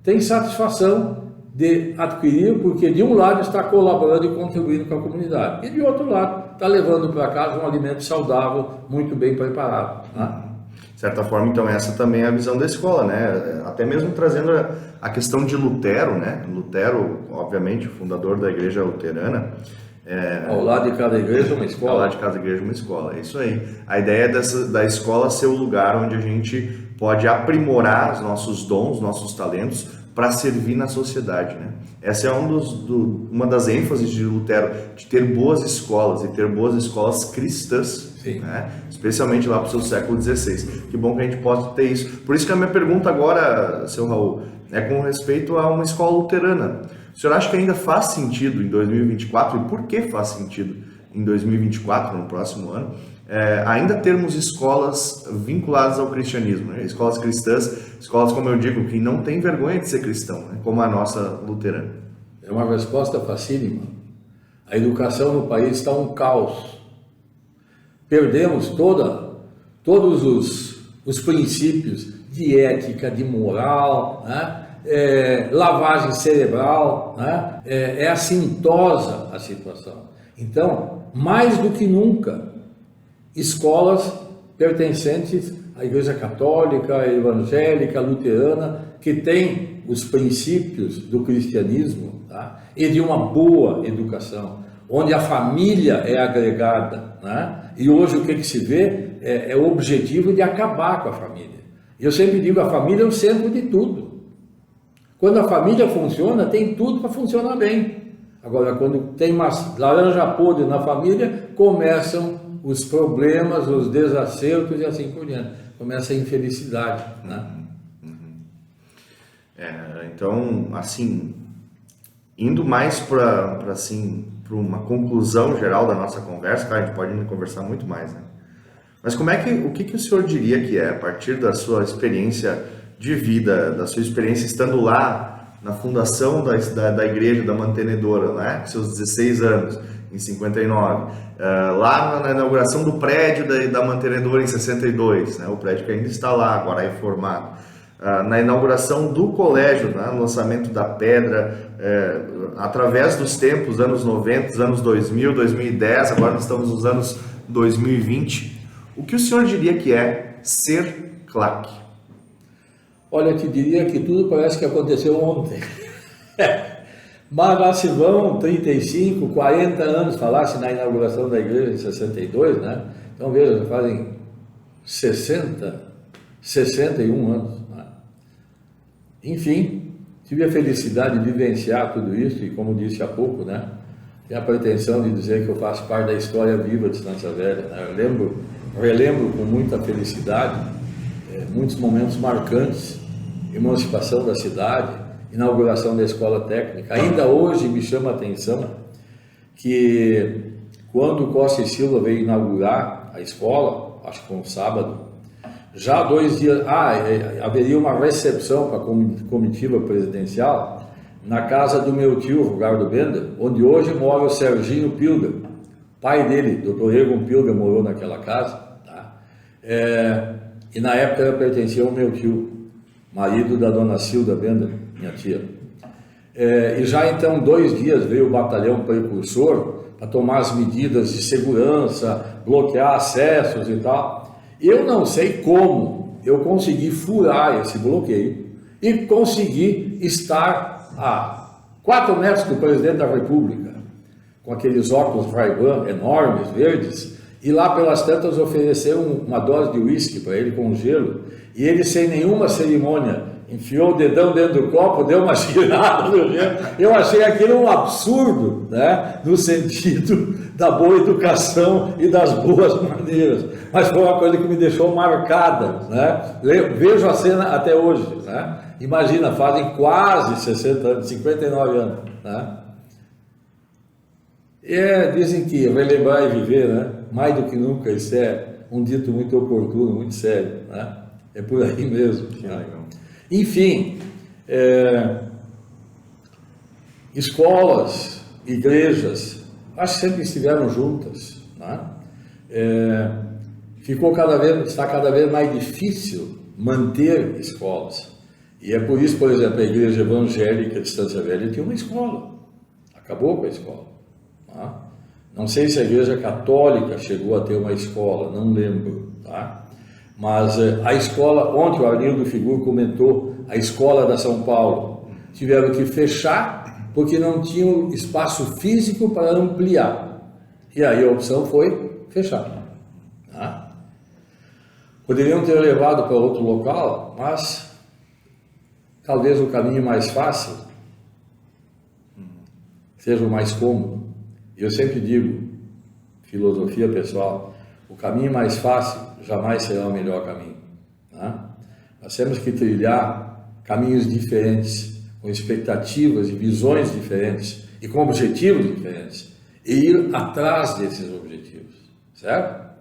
tem satisfação de adquirir, porque de um lado está colaborando e contribuindo com a comunidade, e de outro lado está levando para casa um alimento saudável, muito bem preparado. Né? De certa forma, então, essa também é a visão da escola, né? Até mesmo trazendo a questão de Lutero, né? Lutero, obviamente, o fundador da igreja luterana. Ao lado de cada igreja uma escola. Ao lado de cada igreja uma escola, é isso aí. A ideia da escola ser o lugar onde a gente pode aprimorar os nossos dons, nossos talentos, para servir na sociedade, né? Essa é uma das ênfases de Lutero, de ter boas escolas, e ter boas escolas cristãs, né? Especialmente lá para o seu século XVI. Que bom que a gente possa ter isso. Por isso que a minha pergunta agora, seu Raul, é com respeito a uma escola luterana. O senhor acha que ainda faz sentido em 2024, e por que faz sentido em 2024, no próximo ano, ainda termos escolas vinculadas ao cristianismo, né? Escolas cristãs, escolas, como eu digo, que não têm vergonha de ser cristão, né? Como a nossa luterana? É uma resposta facílima. A educação no país está um caos. Perdemos todos os princípios de ética, de moral, né? Lavagem cerebral, né? É assintosa a situação. Então, mais do que nunca, escolas pertencentes à Igreja Católica, Evangélica, Luterana, que tem os princípios do cristianismo, tá? E de uma boa educação, onde a família é agregada, né? E hoje o que se vê é o objetivo de acabar com a família. Eu sempre digo, a família é o centro de tudo. Quando a família funciona, tem tudo para funcionar bem. Agora, quando tem uma laranja podre na família, começam os problemas, os desacertos e assim por diante. Começa a infelicidade, né? Então, assim, indo mais para uma conclusão geral da nossa conversa, claro, a gente pode conversar muito mais, né? Mas o que o senhor diria que a partir da sua experiência de vida, da sua experiência estando lá na fundação da igreja, da mantenedora, né? Com seus 16 anos, em 59, lá na inauguração do prédio da mantenedora em 62, né? O prédio que ainda está lá, agora reformado, na inauguração do colégio, né? No lançamento da pedra, através dos tempos, anos 90, anos 2000, 2010, agora nós estamos nos anos 2020, o que o senhor diria que é ser claque? Olha, eu te diria que tudo parece que aconteceu ontem. Mas lá se vão 35, 40 anos, falasse na inauguração da igreja em 62, né? Então veja, já fazem 61 anos. Né? Enfim, tive a felicidade de vivenciar tudo isso, e como disse há pouco, né? Tenho a pretensão de dizer que eu faço parte da história viva de Estância Velha. Né? Eu relembro com muita felicidade muitos momentos marcantes, emancipação da cidade, inauguração da escola técnica. Ainda hoje me chama a atenção que quando o Costa e Silva veio inaugurar a escola, acho que foi um sábado, já 2 dias, haveria uma recepção para a comitiva presidencial na casa do meu tio, Ricardo Bender, onde hoje mora o Serginho Pilger, pai dele, Dr. Egon Pilger, morou naquela casa, tá? E na época eu pertencia ao meu tio, marido da dona Cilda Bender, minha tia. E já então 2 dias veio o batalhão precursor para tomar as medidas de segurança, bloquear acessos e tal. Eu não sei como eu consegui furar esse bloqueio e consegui estar a 4 metros do presidente da República, com aqueles óculos Ray-Ban enormes, verdes, e lá pelas tantas ofereceram uma dose de uísque para ele com gelo. E ele, sem nenhuma cerimônia, enfiou o dedão dentro do copo, deu uma girada no gelo. Eu achei aquilo um absurdo, né? No sentido da boa educação e das boas maneiras. Mas foi uma coisa que me deixou marcada, né? Eu vejo a cena até hoje, né? Imagina, fazem quase 60 anos, 59 anos, né? Dizem que relembrar e viver, né? Mais do que nunca, isso é um dito muito oportuno, muito sério, né? É por aí mesmo. Né? Enfim, escolas, igrejas, acho que sempre estiveram juntas, né? Está cada vez mais difícil manter escolas. E é por isso, por exemplo, a igreja evangélica de Estância Velha tinha uma escola, acabou com a escola. Tá? Não sei se a igreja católica chegou a ter uma escola, não lembro, tá? Mas a escola, ontem o Arlindo Figur comentou, a escola da São Paulo, tiveram que fechar porque não tinham espaço físico para ampliar. E aí a opção foi fechar. Tá? Poderiam ter levado para outro local, mas talvez o caminho mais fácil seja o mais cômodo. Eu sempre digo, filosofia pessoal, o caminho mais fácil jamais será o melhor caminho. Tá? Nós temos que trilhar caminhos diferentes, com expectativas e visões diferentes, e com objetivos diferentes, e ir atrás desses objetivos, certo?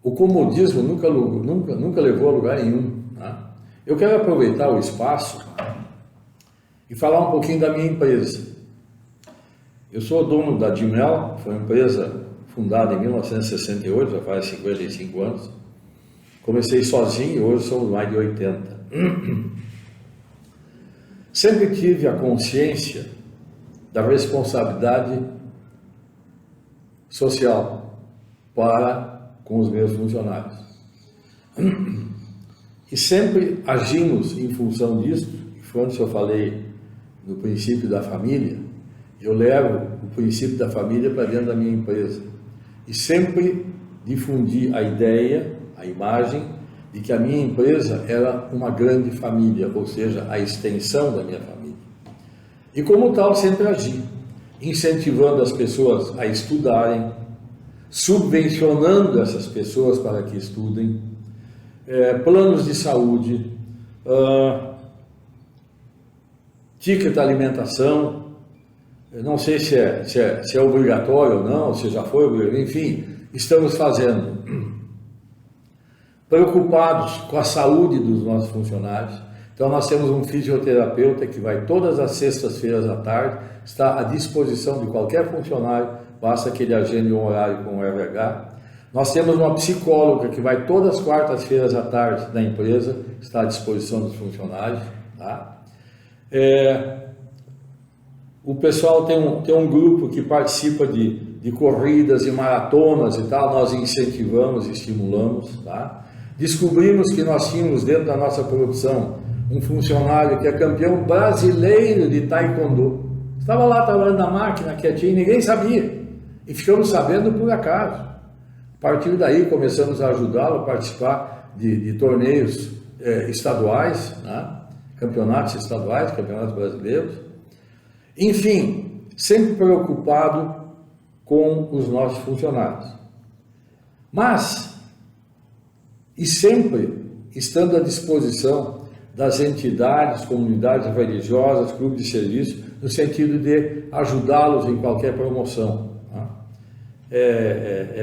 O comodismo nunca levou a lugar nenhum. Tá? Eu quero aproveitar o espaço e falar um pouquinho da minha empresa. Eu sou dono da Dimel, foi uma empresa fundada em 1968, já faz 55 anos. Comecei sozinho e hoje somos mais de 80. Sempre tive a consciência da responsabilidade social para com os meus funcionários. E sempre agimos em função disso. Quando eu falei no princípio da família, eu levo o princípio da família para dentro da minha empresa. E sempre difundi a ideia, a imagem, de que a minha empresa era uma grande família, ou seja, a extensão da minha família. E como tal, sempre agi, incentivando as pessoas a estudarem, subvencionando essas pessoas para que estudem, planos de saúde, ticket alimentação. Eu não sei se é obrigatório ou não, se já foi obrigatório, enfim, estamos fazendo. Preocupados com a saúde dos nossos funcionários. Então nós temos um fisioterapeuta que vai todas as sextas-feiras à tarde, está à disposição de qualquer funcionário, basta que ele agende um horário com o RH. Nós temos uma psicóloga que vai todas as quartas-feiras à tarde na empresa, está à disposição dos funcionários. Tá? O pessoal tem um grupo que participa de corridas e maratonas e tal, nós incentivamos e estimulamos. Tá? Descobrimos que nós tínhamos dentro da nossa produção um funcionário que é campeão brasileiro de taekwondo. Estava lá trabalhando na máquina, quietinho, ninguém sabia. E ficamos sabendo por acaso. A partir daí começamos a ajudá-lo a participar de torneios estaduais, né? Campeonatos estaduais, campeonatos brasileiros. Enfim, sempre preocupado com os nossos funcionários. Mas, e sempre estando à disposição das entidades, comunidades religiosas, clubes de serviço, no sentido de ajudá-los em qualquer promoção. Tá?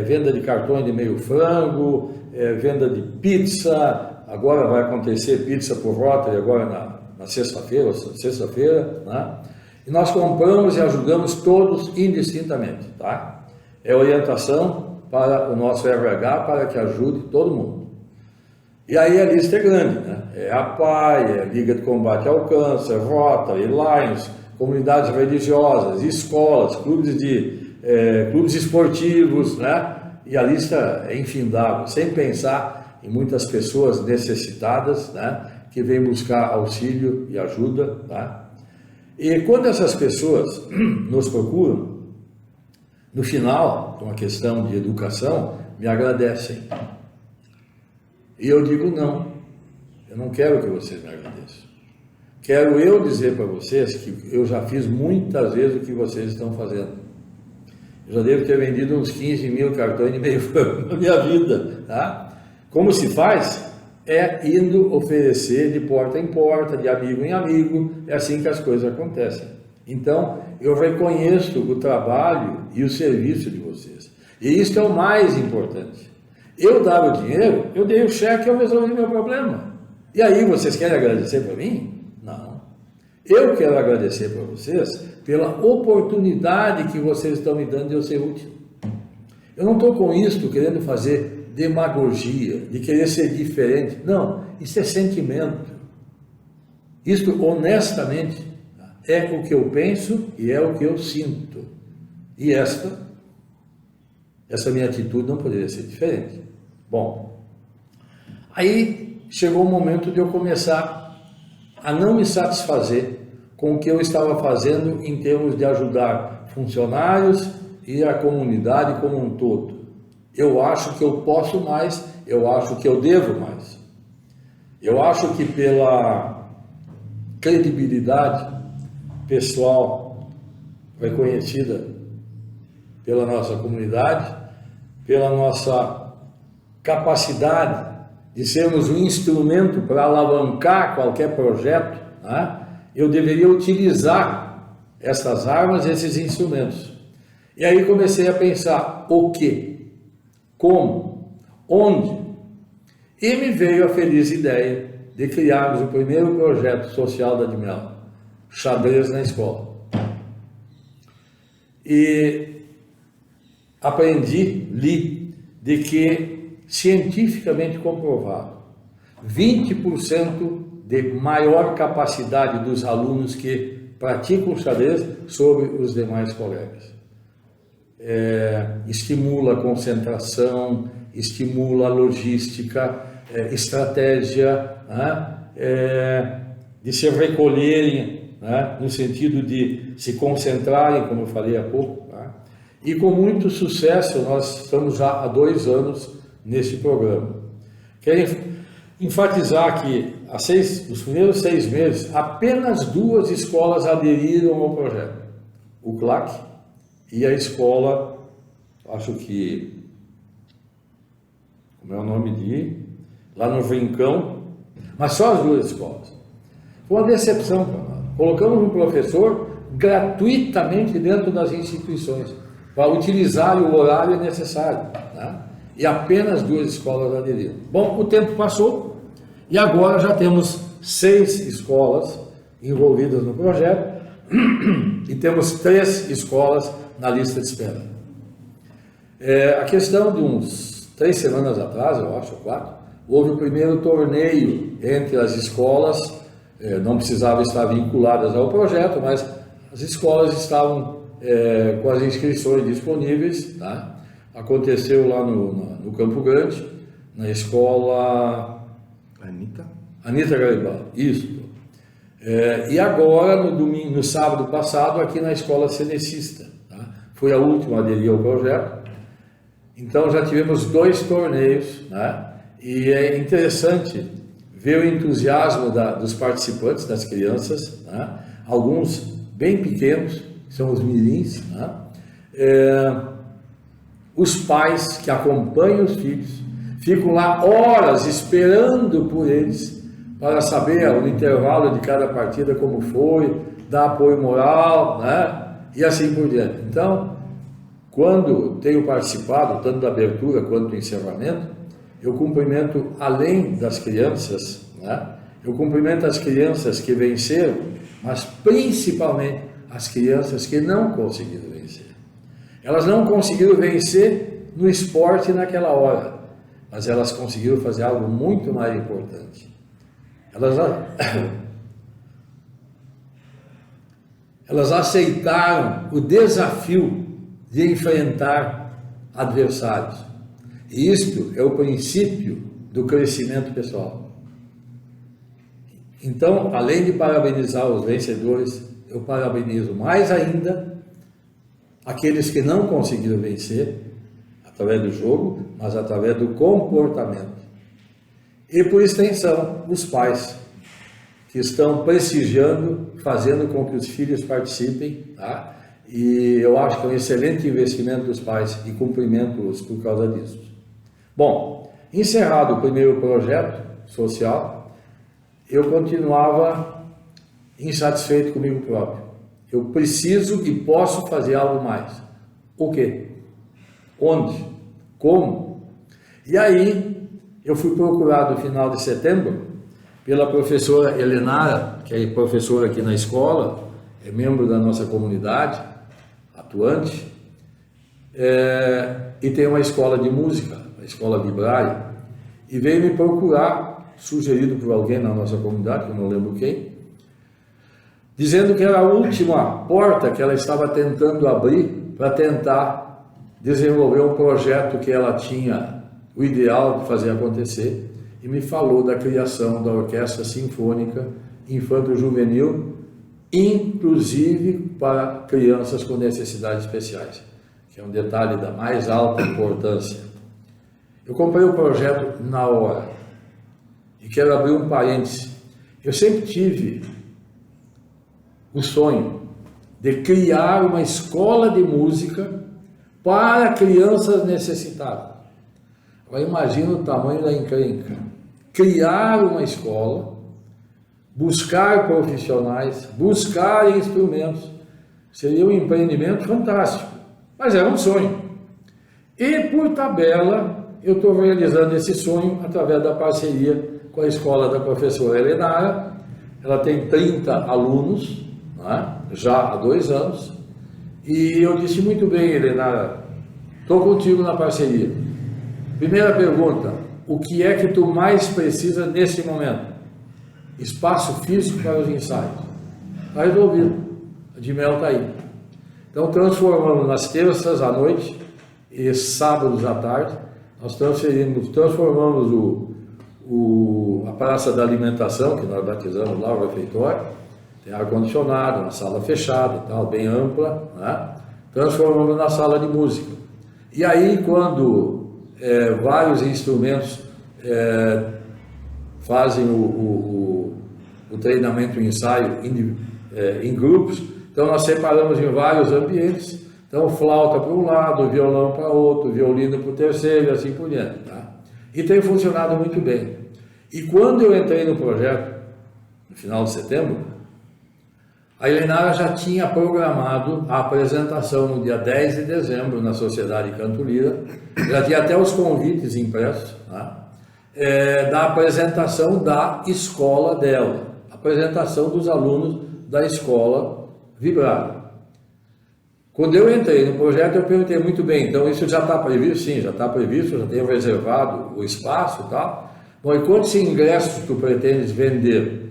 Venda de cartões de meio frango, venda de pizza, agora vai acontecer pizza por Rotary, agora na sexta-feira, né? E nós compramos e ajudamos todos indistintamente, tá? É orientação para o nosso RH para que ajude todo mundo. E aí a lista é grande, né? É a PAI, é a Liga de Combate ao Câncer, Rotary, Lions, comunidades religiosas, escolas, clubes esportivos, né? E a lista é infindável, sem pensar em muitas pessoas necessitadas, né? Que vêm buscar auxílio e ajuda, tá? E quando essas pessoas nos procuram, no final, com a questão de educação, me agradecem. E eu digo não, eu não quero que vocês me agradeçam. Quero eu dizer para vocês que eu já fiz muitas vezes o que vocês estão fazendo. Eu já devo ter vendido uns 15 mil cartões de meio ano na minha vida, tá? Como se faz? É indo oferecer de porta em porta, de amigo em amigo, é assim que as coisas acontecem. Então, eu reconheço o trabalho e o serviço de vocês. E isso é o mais importante. Eu dava o dinheiro, eu dei o cheque e eu resolvi meu problema. E aí, vocês querem agradecer para mim? Não. Eu quero agradecer para vocês pela oportunidade que vocês estão me dando de eu ser útil. Eu não estou com isso querendo fazer demagogia, de querer ser diferente. Não, isso é sentimento. Isso, honestamente, é o que eu penso e é o que eu sinto. E essa minha atitude não poderia ser diferente. Bom, aí chegou o momento de eu começar a não me satisfazer com o que eu estava fazendo em termos de ajudar funcionários e a comunidade como um todo. Eu acho que eu posso mais, eu acho que eu devo mais. Eu acho que pela credibilidade pessoal reconhecida pela nossa comunidade, pela nossa capacidade de sermos um instrumento para alavancar qualquer projeto, né? Eu deveria utilizar essas armas, esses instrumentos. E aí comecei a pensar o quê? Como? Onde? E me veio a feliz ideia de criarmos o primeiro projeto social da Admiral, Xadrez na Escola. E aprendi, li, de que cientificamente comprovado, 20% de maior capacidade dos alunos que praticam xadrez sobre os demais colegas. Estimula a concentração, estimula a logística, estratégia, de se recolherem, no sentido de se concentrarem, como eu falei há pouco. E com muito sucesso, nós estamos já há 2 anos nesse programa. Quero enfatizar que nos primeiros 6 meses, apenas 2 escolas aderiram ao projeto. O CLAC e a escola, acho que, como é o nome lá no Rincão, mas só as 2 escolas. Foi uma decepção para nós. Colocamos um professor gratuitamente dentro das instituições, para utilizar o horário necessário, tá? E apenas 2 escolas aderiram. Bom, o tempo passou e agora já temos 6 escolas envolvidas no projeto e temos 3 escolas na lista de espera. A questão de uns 3 semanas atrás, eu acho, 4, houve o primeiro torneio entre as escolas, não precisavam estar vinculadas ao projeto, mas as escolas estavam com as inscrições disponíveis, tá? Aconteceu lá no Campo Grande, na escola Anita Garibaldi, isso. E agora, no sábado passado, aqui na escola Cenecista, tá? Foi a última a aderir ao projeto. Então já tivemos 2 torneios, né? E é interessante ver o entusiasmo dos participantes, das crianças, né? Alguns bem pequenos, são os mirins, né? Os pais que acompanham os filhos ficam lá horas esperando por eles para saber no intervalo de cada partida como foi, dar apoio moral, né? E assim por diante. Então, quando tenho participado, tanto da abertura quanto do encerramento, eu cumprimento, além das crianças, né? Eu cumprimento as crianças que venceram, mas principalmente as crianças que não conseguiram vencer. Elas não conseguiram vencer no esporte naquela hora, mas elas conseguiram fazer algo muito mais importante. Elas aceitaram o desafio de enfrentar adversários. E isto é o princípio do crescimento pessoal. Então, além de parabenizar os vencedores, eu parabenizo mais ainda aqueles que não conseguiram vencer através do jogo, mas através do comportamento. e, por extensão, os pais, que estão prestigiando, fazendo com que os filhos participem, tá? E eu acho que é um excelente investimento dos pais e cumprimento-os por causa disso. Bom, encerrado o primeiro projeto social, eu continuava insatisfeito comigo próprio. Eu preciso e posso fazer algo mais. O quê? Onde? Como? E aí, eu fui procurado no final de setembro pela professora Helenara, que é professora aqui na escola, é membro da nossa comunidade, atuante, e tem uma escola de música, a Escola Vibrária, e veio me procurar, sugerido por alguém na nossa comunidade, que eu não lembro quem, dizendo que era a última porta que ela estava tentando abrir para tentar desenvolver um projeto que ela tinha o ideal de fazer acontecer, e me falou da criação da Orquestra Sinfônica Infanto-Juvenil, inclusive para crianças com necessidades especiais, que é um detalhe da mais alta importância. Eu comprei o projeto na hora, e quero abrir um parêntese. Eu sempre tive o sonho de criar uma escola de música para crianças necessitadas. Agora imagina o tamanho da encrenca. Criar uma escola, buscar profissionais, buscar instrumentos, seria um empreendimento fantástico, mas era um sonho. E por tabela, eu estou realizando esse sonho através da parceria com a escola da professora Helenara. Ela tem 30 alunos, né, já há 2 anos, e eu disse: muito bem, Helenara, estou contigo na parceria. Primeira pergunta: o que é que tu mais precisa nesse momento? Espaço físico para os ensaios. Está resolvido. A de mel está aí. Então transformamos nas terças à noite e sábados à tarde, nós transformamos a praça da alimentação, que nós batizamos lá, o refeitório, tem ar-condicionado, uma sala fechada e tal, bem ampla, né? Transformamos na sala de música. E aí, quando vários instrumentos fazem o treinamento, o ensaio em grupos, então nós separamos em vários ambientes, então flauta para um lado, violão para outro, violino para o terceiro e assim por diante, tá? E tem funcionado muito bem. E quando eu entrei no projeto, no final de setembro, a Helenara já tinha programado a apresentação no dia 10 de dezembro na Sociedade Canto Lira, já tinha até os convites impressos, tá? Da apresentação da escola dela, apresentação dos alunos da escola Vibrária. Quando eu entrei no projeto, eu perguntei: muito bem, então isso já está previsto? Sim, já está previsto, já tenho reservado o espaço e tal. Bom, e quantos ingressos tu pretendes vender?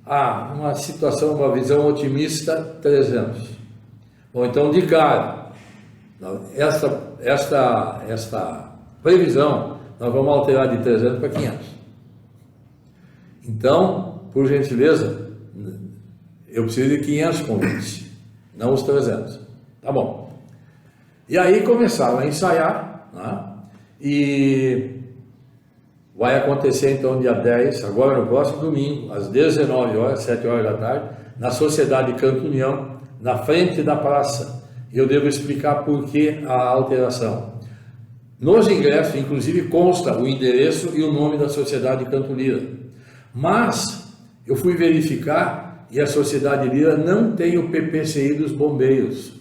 Uma situação, uma visão otimista, 300. Bom, então de cara, esta previsão, nós vamos alterar de 300 para 500. Então, por gentileza, eu preciso de 500 convites, não os 300. Tá bom. E aí começaram a ensaiar, né? E vai acontecer então dia 10, agora no próximo domingo, às 19 horas, 7 horas da tarde, na Sociedade Canto União, na frente da praça. E eu devo explicar por que a alteração. Nos ingressos, inclusive, consta o endereço e o nome da Sociedade Canto Lira. Mas eu fui verificar e a Sociedade Lira não tem o PPCI dos bombeiros.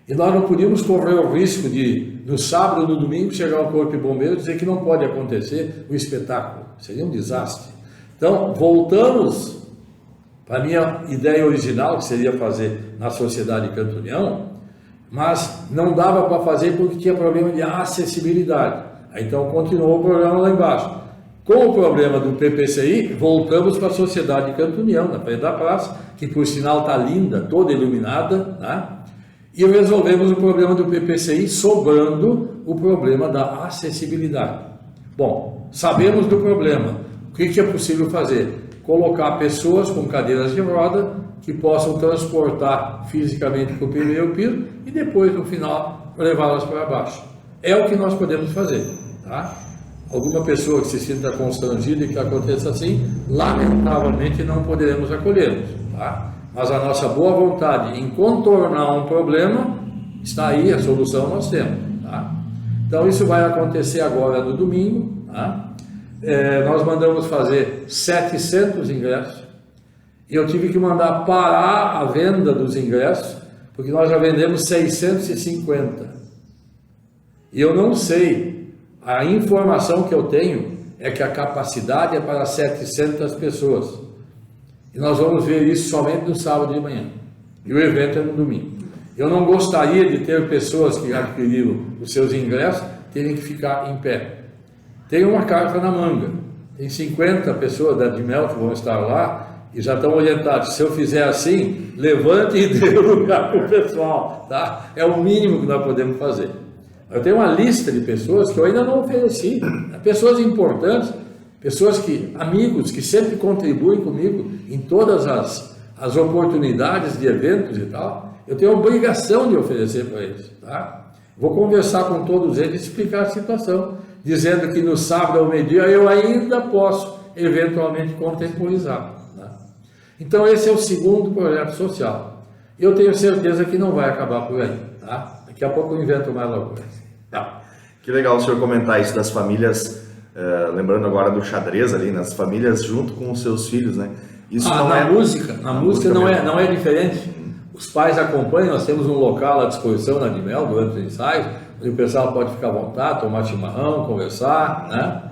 E nós não podíamos correr o risco de, no sábado ou no domingo, chegar ao Corpo de Bombeiros e dizer que não pode acontecer o espetáculo. Seria um desastre. Então, voltamos para a minha ideia original, que seria fazer na Sociedade Canto União, mas não dava para fazer porque tinha problema de acessibilidade. Então, continuou o programa lá embaixo. Com o problema do PPCI, voltamos para a Sociedade Canto União, na frente da praça, que por sinal está linda, toda iluminada, né? E resolvemos o problema do PPCI, sobrando o problema da acessibilidade. Bom, sabemos do problema. O que é possível fazer? Colocar pessoas com cadeiras de roda que possam transportar fisicamente para o primeiro piso e depois, no final, levá-las para baixo. É o que nós podemos fazer, tá? alguma pessoa que se sinta constrangida e que aconteça assim, lamentavelmente não poderemos acolhê-los, tá? Mas a nossa boa vontade em contornar um problema, está aí, a solução nós temos, tá? Então isso vai acontecer agora no domingo, tá? Nós mandamos fazer 700 ingressos, e eu tive que mandar parar a venda dos ingressos, porque nós já vendemos 650, e eu não sei, a informação que eu tenho é que a capacidade é para 700 pessoas, e nós vamos ver isso somente no sábado de manhã, e o evento é no domingo. Eu não gostaria de ter pessoas que adquiriram os seus ingressos terem que ficar em pé. Tem uma carta na manga, tem 50 pessoas da Admel que vão estar lá e já estão orientados. Se eu fizer assim, levante e dê lugar para o pessoal, tá? É o mínimo que nós podemos fazer. Eu tenho uma lista de pessoas que eu ainda não ofereci, pessoas importantes, pessoas amigos que sempre contribuem comigo em todas as oportunidades de eventos e tal. Eu tenho a obrigação de oferecer para eles, tá? Vou conversar com todos eles e explicar a situação, dizendo que no sábado ao meio-dia eu ainda posso eventualmente contemporizar, tá? Então esse é o segundo projeto social. Eu tenho certeza que não vai acabar por aí, tá? Daqui a pouco eu invento mais alguma coisa. Tá. Que legal o senhor comentar isso das famílias, lembrando agora do xadrez ali, nas famílias junto com os seus filhos, né? Isso não na é... música não é diferente. Os pais acompanham, nós temos um local à disposição na Admel durante os ensaios, onde o pessoal pode ficar à vontade, tomar chimarrão, conversar, né?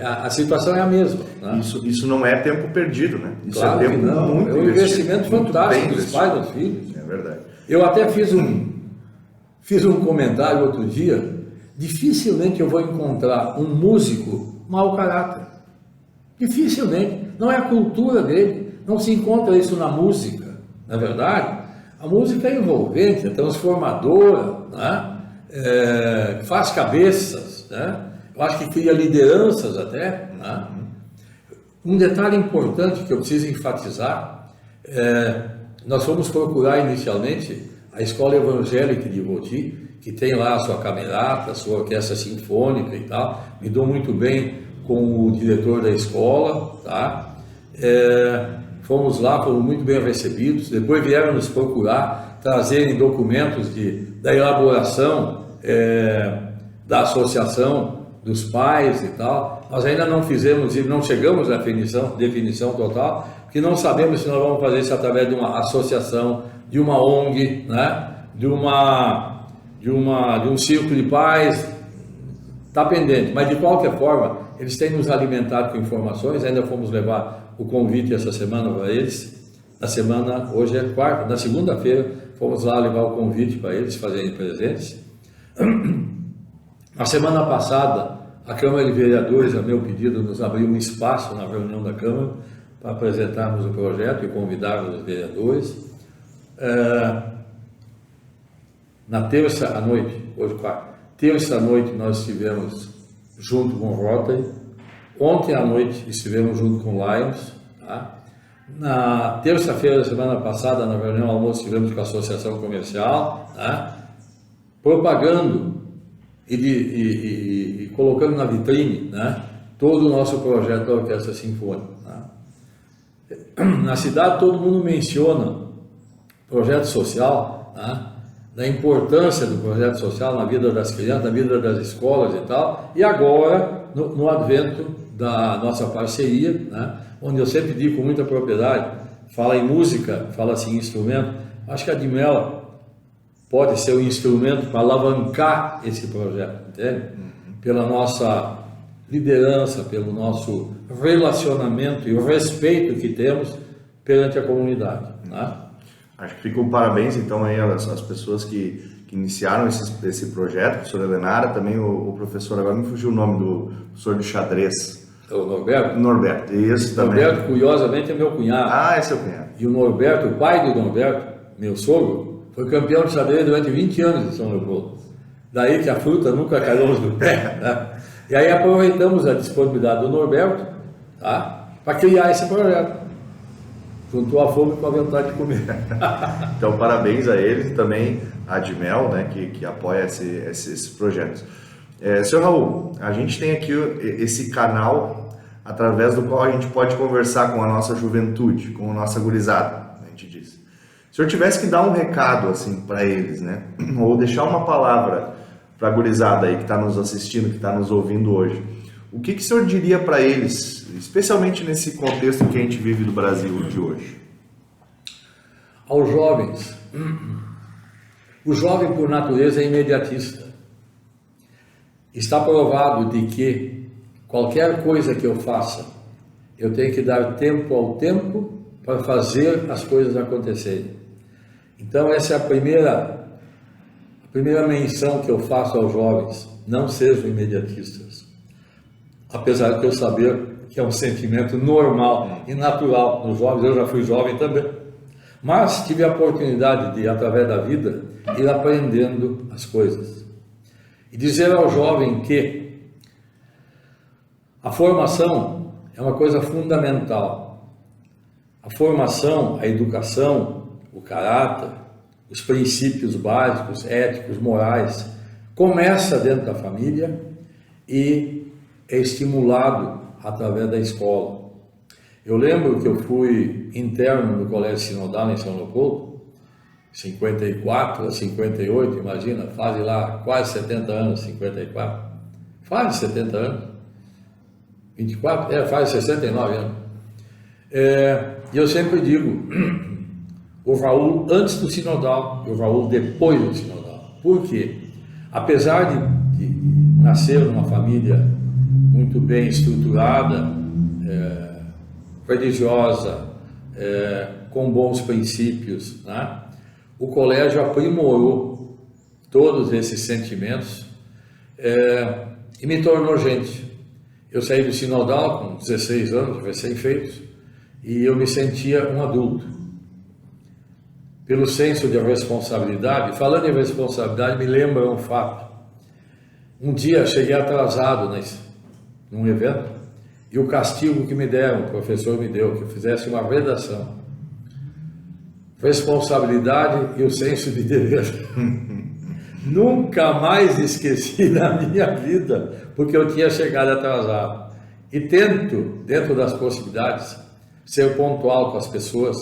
A situação é a mesma, né? Isso não é tempo perdido, né? Isso claro é tempo que não. muito é um investimento fantástico dos pais e dos filhos. É verdade. Eu até fiz um comentário outro dia, dificilmente eu vou encontrar um músico mau caráter. Dificilmente. Não é a cultura dele, não se encontra isso na música, na verdade. A música é envolvente, é transformadora, né? Faz cabeças, né? Eu acho que cria lideranças até, né? Um detalhe importante que eu preciso enfatizar, nós fomos procurar inicialmente a Escola Evangélica de Voti, que tem lá a sua camerata, a sua orquestra sinfônica e tal, me dou muito bem com o diretor da escola, tá? Fomos lá, fomos muito bem recebidos, depois vieram nos procurar, trazerem documentos da elaboração da associação dos pais e tal. Nós ainda não chegamos à definição total, porque não sabemos se nós vamos fazer isso através de uma associação, de uma ONG, né? de um círculo de pais, está pendente, mas de qualquer forma, eles têm nos alimentado com informações, ainda fomos levar o convite essa semana para eles, hoje é quarta, na segunda-feira, fomos lá levar o convite para eles fazerem presentes. Na semana passada, a Câmara de Vereadores, a meu pedido, nos abriu um espaço na reunião da Câmara para apresentarmos o projeto e convidarmos os vereadores. Na terça à noite, hoje quarta, terça à noite nós estivemos junto com o Rotary, ontem à noite estivemos junto com o Lions, tá? Na terça-feira da semana passada, na reunião almoço, estivemos com a Associação Comercial, tá? Propagando e colocando na vitrine, né? Todo o nosso projeto da Orquestra Sinfônica, tá? Na cidade todo mundo menciona projeto social, tá? Da importância do projeto social na vida das crianças, na vida das escolas e tal, e agora, no advento da nossa parceria, né, onde eu sempre digo com muita propriedade, fala em música, fala-se em instrumento, acho que a Admel pode ser um instrumento para alavancar esse projeto, entende? Pela nossa liderança, pelo nosso relacionamento e o respeito que temos perante a comunidade, né? Acho que fica um parabéns, então, aí às pessoas que iniciaram esse projeto, o professor Elenara, também o professor, agora me fugiu o nome do professor de xadrez. O Norberto? Norberto, isso também. Norberto, curiosamente, é meu cunhado. Ah, é seu cunhado. E o Norberto, o pai do Norberto, meu sogro, foi campeão de xadrez durante 20 anos em São Leopoldo. Daí que a fruta nunca caiu do pé, né? E aí aproveitamos a disponibilidade do Norberto, tá? Para criar esse projeto. Juntou a fome com a vontade de comer. Então, parabéns a eles e também a Admel, né, que apoia esses projetos. Senhor Raul, a gente tem aqui esse canal através do qual a gente pode conversar com a nossa juventude, com a nossa gurizada, a gente diz. Se o senhor tivesse que dar um recado assim para eles, né, ou deixar uma palavra para a gurizada aí que está nos assistindo, que está nos ouvindo hoje, o que o senhor diria para eles, especialmente nesse contexto que a gente vive do Brasil de hoje? Aos jovens, o jovem por natureza é imediatista. Está provado de que qualquer coisa que eu faça, eu tenho que dar tempo ao tempo para fazer as coisas acontecerem. Então essa é a primeira menção que eu faço aos jovens: não sejam imediatistas. Apesar de eu saber que é um sentimento normal e natural nos jovens, eu já fui jovem também. Mas tive a oportunidade de, através da vida, ir aprendendo as coisas. E dizer ao jovem que a formação é uma coisa fundamental. A formação, a educação, o caráter, os princípios básicos, éticos, morais, começa dentro da família e é estimulado através da escola. Eu lembro que eu fui interno no Colégio Sinodal em São Leopoldo, 54 a 58, imagina, faz lá quase 70 anos, 54, faz 70 anos, 24, faz 69 anos. E eu sempre digo, o Raul antes do Sinodal e o Raul depois do Sinodal. Por quê? Apesar de nascer numa família muito bem estruturada, religiosa, com bons princípios, né? O colégio aprimorou todos esses sentimentos e me tornou gente. Eu saí do Sinodal com 16 anos, recém-feitos, e eu me sentia um adulto. Pelo senso de responsabilidade, falando em responsabilidade, me lembra um fato. Um dia cheguei atrasado num evento, e o castigo que me deram, o professor me deu, que eu fizesse uma redação. Responsabilidade e o senso de dever. Nunca mais esqueci na minha vida, porque eu tinha chegado atrasado. E tento, dentro das possibilidades, ser pontual com as pessoas,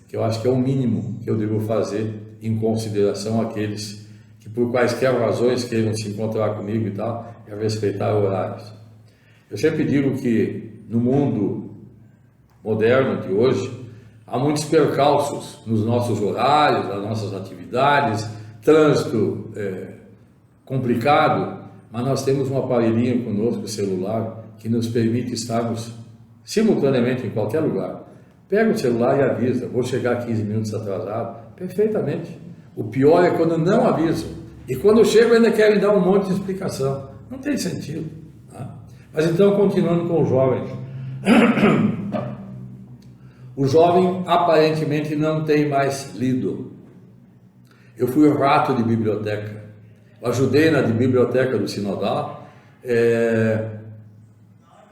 que eu acho que é o mínimo que eu devo fazer em consideração àqueles que, por quaisquer razões, queiram se encontrar comigo e tal, é respeitar horários. Eu sempre digo que no mundo moderno de hoje, há muitos percalços nos nossos horários, nas nossas atividades, trânsito complicado, mas nós temos um aparelhinho conosco, celular, que nos permite estarmos simultaneamente em qualquer lugar. Pega o celular e avisa, vou chegar 15 minutos atrasado, perfeitamente. O pior é quando não avisam, e quando chegam ainda querem dar um monte de explicação. Não tem sentido. Tá? Mas então, continuando com os jovens. O jovem aparentemente não tem mais lido. Eu fui o rato de biblioteca. Eu ajudei na biblioteca do Sinodal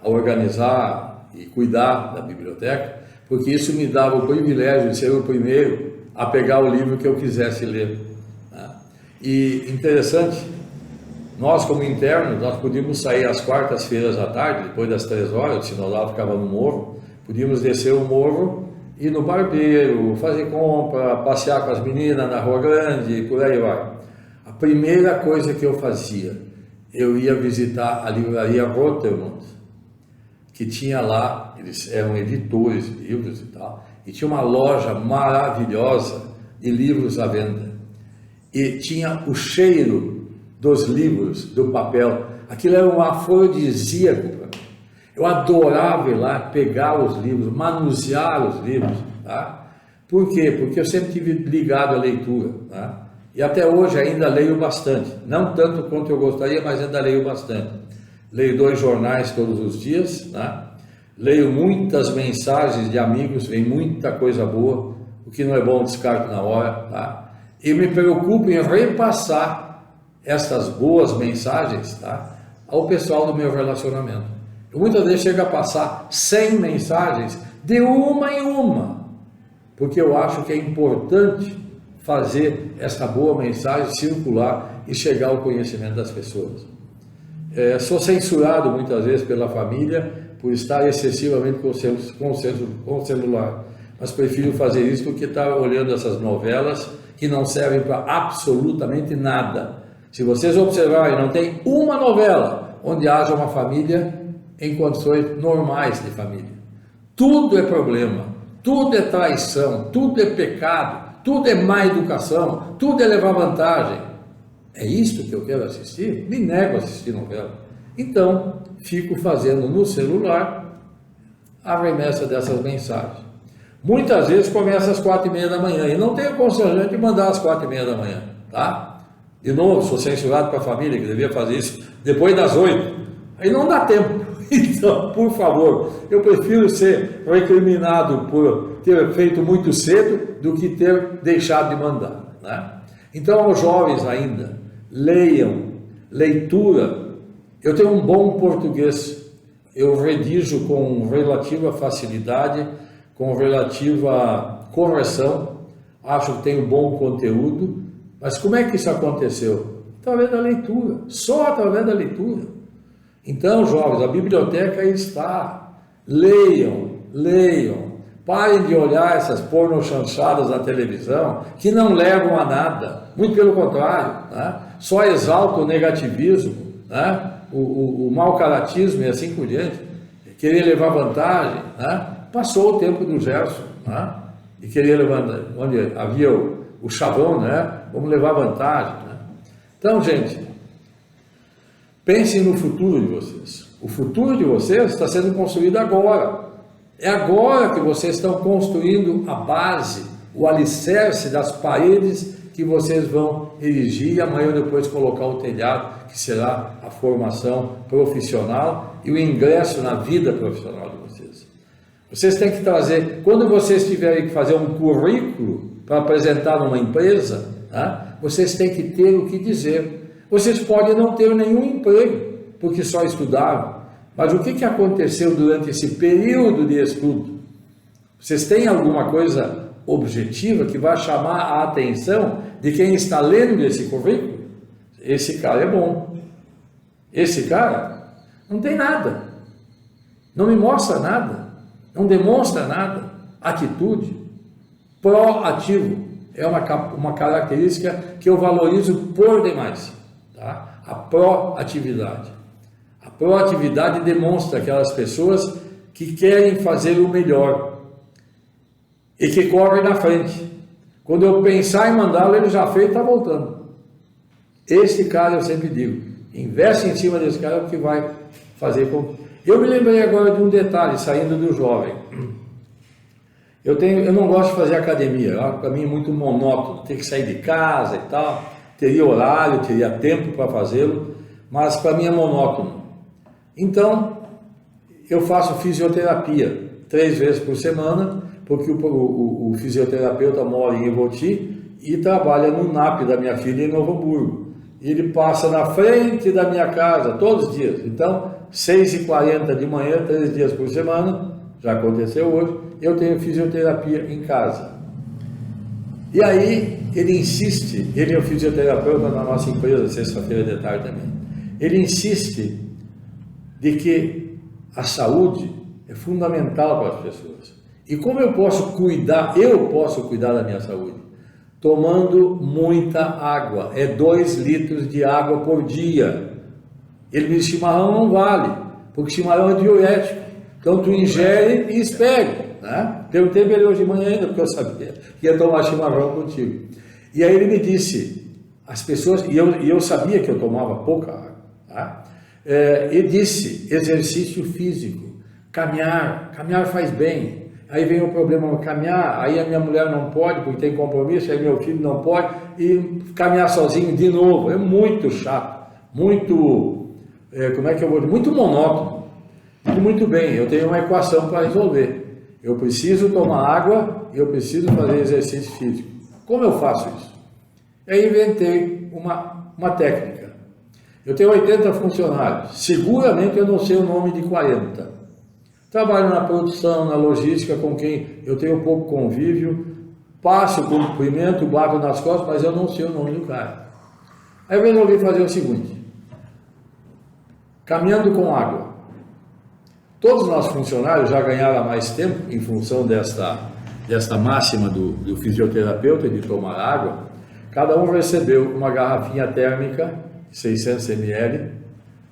a organizar e cuidar da biblioteca, porque isso me dava o privilégio de ser o primeiro a pegar o livro que eu quisesse ler. E interessante, nós como internos, nós podíamos sair às quartas-feiras à tarde, depois das 3 horas, o Sinodal ficava no morro, podíamos descer o morro, ir no barbeiro, fazer compra, passear com as meninas na Rua Grande e por aí vai. A primeira coisa que eu fazia, eu ia visitar a livraria Rotermund, que tinha lá, eles eram editores de livros e tal, e tinha uma loja maravilhosa de livros à venda. E tinha o cheiro dos livros, do papel. Aquilo era um afrodisíaco para mim. Eu adorava ir lá, pegar os livros, manusear os livros. Tá? Por quê? Porque eu sempre tive ligado à leitura. Tá? E até hoje ainda leio bastante. Não tanto quanto eu gostaria, mas ainda leio bastante. Leio 2 jornais todos os dias. Tá? Leio muitas mensagens de amigos, vem muita coisa boa. O que não é bom, descarto na hora. Tá? E me preocupo em repassar essas boas mensagens, tá, ao pessoal do meu relacionamento. Eu muitas vezes chego a passar 100 mensagens de uma em uma, porque eu acho que é importante fazer essa boa mensagem circular e chegar ao conhecimento das pessoas. Sou censurado muitas vezes pela família por estar excessivamente com o celular, mas prefiro fazer isso do que estar olhando essas novelas que não servem para absolutamente nada. Se vocês observarem, não tem uma novela onde haja uma família em condições normais de família. Tudo é problema, tudo é traição, tudo é pecado, tudo é má educação, tudo é levar vantagem. É isso que eu quero assistir? Me nego a assistir novela. Então, fico fazendo no celular a remessa dessas mensagens. Muitas vezes começa às 4h30 da manhã e não tenho constrangimento de mandar às 4h30 da manhã, tá? De novo, sou censurado para a família, que devia fazer isso depois das 8. Aí não dá tempo. Então, por favor, eu prefiro ser recriminado por ter feito muito cedo do que ter deixado de mandar, né? Então, aos jovens ainda, leiam, leitura. Eu tenho um bom português, eu redijo com relativa facilidade, com relativa correção, acho que tenho bom conteúdo, mas como é que isso aconteceu? Através da leitura, só através da leitura. Então, jovens, a biblioteca aí está, leiam, parem de olhar essas pornochanchadas na televisão, que não levam a nada, muito pelo contrário, né? Só exaltam o negativismo, né? O mau caratismo e assim por diante, querer levar vantagem, né? Passou o tempo do Gerson, né? E querer levar, onde havia o chavão, né? Vamos levar vantagem, né? Então, gente, pensem no futuro de vocês. O futuro de vocês está sendo construído agora. É agora que vocês estão construindo a base, o alicerce das paredes que vocês vão erigir e amanhã depois colocar o telhado, que será a formação profissional e o ingresso na vida profissional de vocês. Vocês têm que trazer, quando vocês tiverem que fazer um currículo para apresentar numa empresa, né, vocês têm que ter o que dizer. Vocês podem não ter nenhum emprego, porque só estudaram, mas o que aconteceu durante esse período de estudo? Vocês têm alguma coisa objetiva que vai chamar a atenção de quem está lendo esse currículo? Esse cara é bom. Esse cara não tem nada, não me mostra nada, não demonstra nada. Atitude, proativo, é uma característica que eu valorizo por demais, tá? A proatividade. A proatividade demonstra aquelas pessoas que querem fazer o melhor e que correm na frente. Quando eu pensar em mandá-lo, ele já fez e está voltando. Esse cara, eu sempre digo, investe em cima desse cara, que vai fazer com... Eu me lembrei agora de um detalhe, saindo do jovem. Eu não gosto de fazer academia, para mim é muito monótono, ter que sair de casa e tal, teria horário, teria tempo para fazê-lo, mas para mim é monótono. Então, eu faço fisioterapia 3 vezes por semana, porque o fisioterapeuta mora em Ivoti e trabalha no NAP da minha filha em Novo Hamburgo. Ele passa na frente da minha casa todos os dias. Então, 6h40 de manhã, 3 dias por semana, já aconteceu hoje, eu tenho fisioterapia em casa. E aí, ele insiste, ele é o fisioterapeuta na nossa empresa, sexta-feira de tarde também. Ele insiste de que a saúde é fundamental para as pessoas. E como eu posso cuidar da minha saúde? Tomando muita água, 2 litros de água por dia. Ele me diz, chimarrão não vale, porque chimarrão é diurético. Então tu ingere e espere, né? Perguntei para ele hoje de manhã ainda, porque eu sabia que ia tomar chimarrão contigo. E aí ele me disse, as pessoas, e eu sabia que eu tomava pouca água, tá? Ele disse, exercício físico, caminhar faz bem. Aí vem o problema, caminhar, aí a minha mulher não pode, porque tem compromisso, aí meu filho não pode, e caminhar sozinho de novo, é muito chato, muito, muito monótono. Muito bem, eu tenho uma equação para resolver. Eu preciso tomar água e eu preciso fazer exercício físico. Como eu faço isso? Eu inventei uma técnica. Eu tenho 80 funcionários, seguramente eu não sei o nome de 40. Trabalho na produção, na logística, com quem eu tenho pouco convívio, passo o cumprimento, bato nas costas, mas eu não sei o nome do cara. Aí eu resolvi fazer o seguinte: Caminhando com água. Todos os nossos funcionários já ganharam há mais tempo em função desta máxima do fisioterapeuta de tomar água. Cada um recebeu uma garrafinha térmica, 600 ml,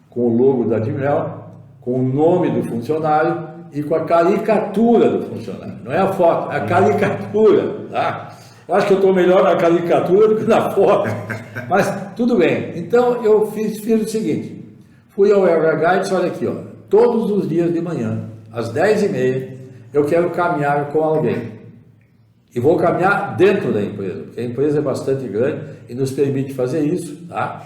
com o logo da Dimel, com o nome do funcionário e com a caricatura do funcionário. Não é a foto, é a caricatura, tá? Eu acho que eu estou melhor na caricatura do que na foto, mas tudo bem. Então eu fiz o seguinte, fui ao RH e disse, olha aqui, ó, todos os dias de manhã, às 10h30, eu quero caminhar com alguém. E vou caminhar dentro da empresa, porque a empresa é bastante grande e nos permite fazer isso, tá?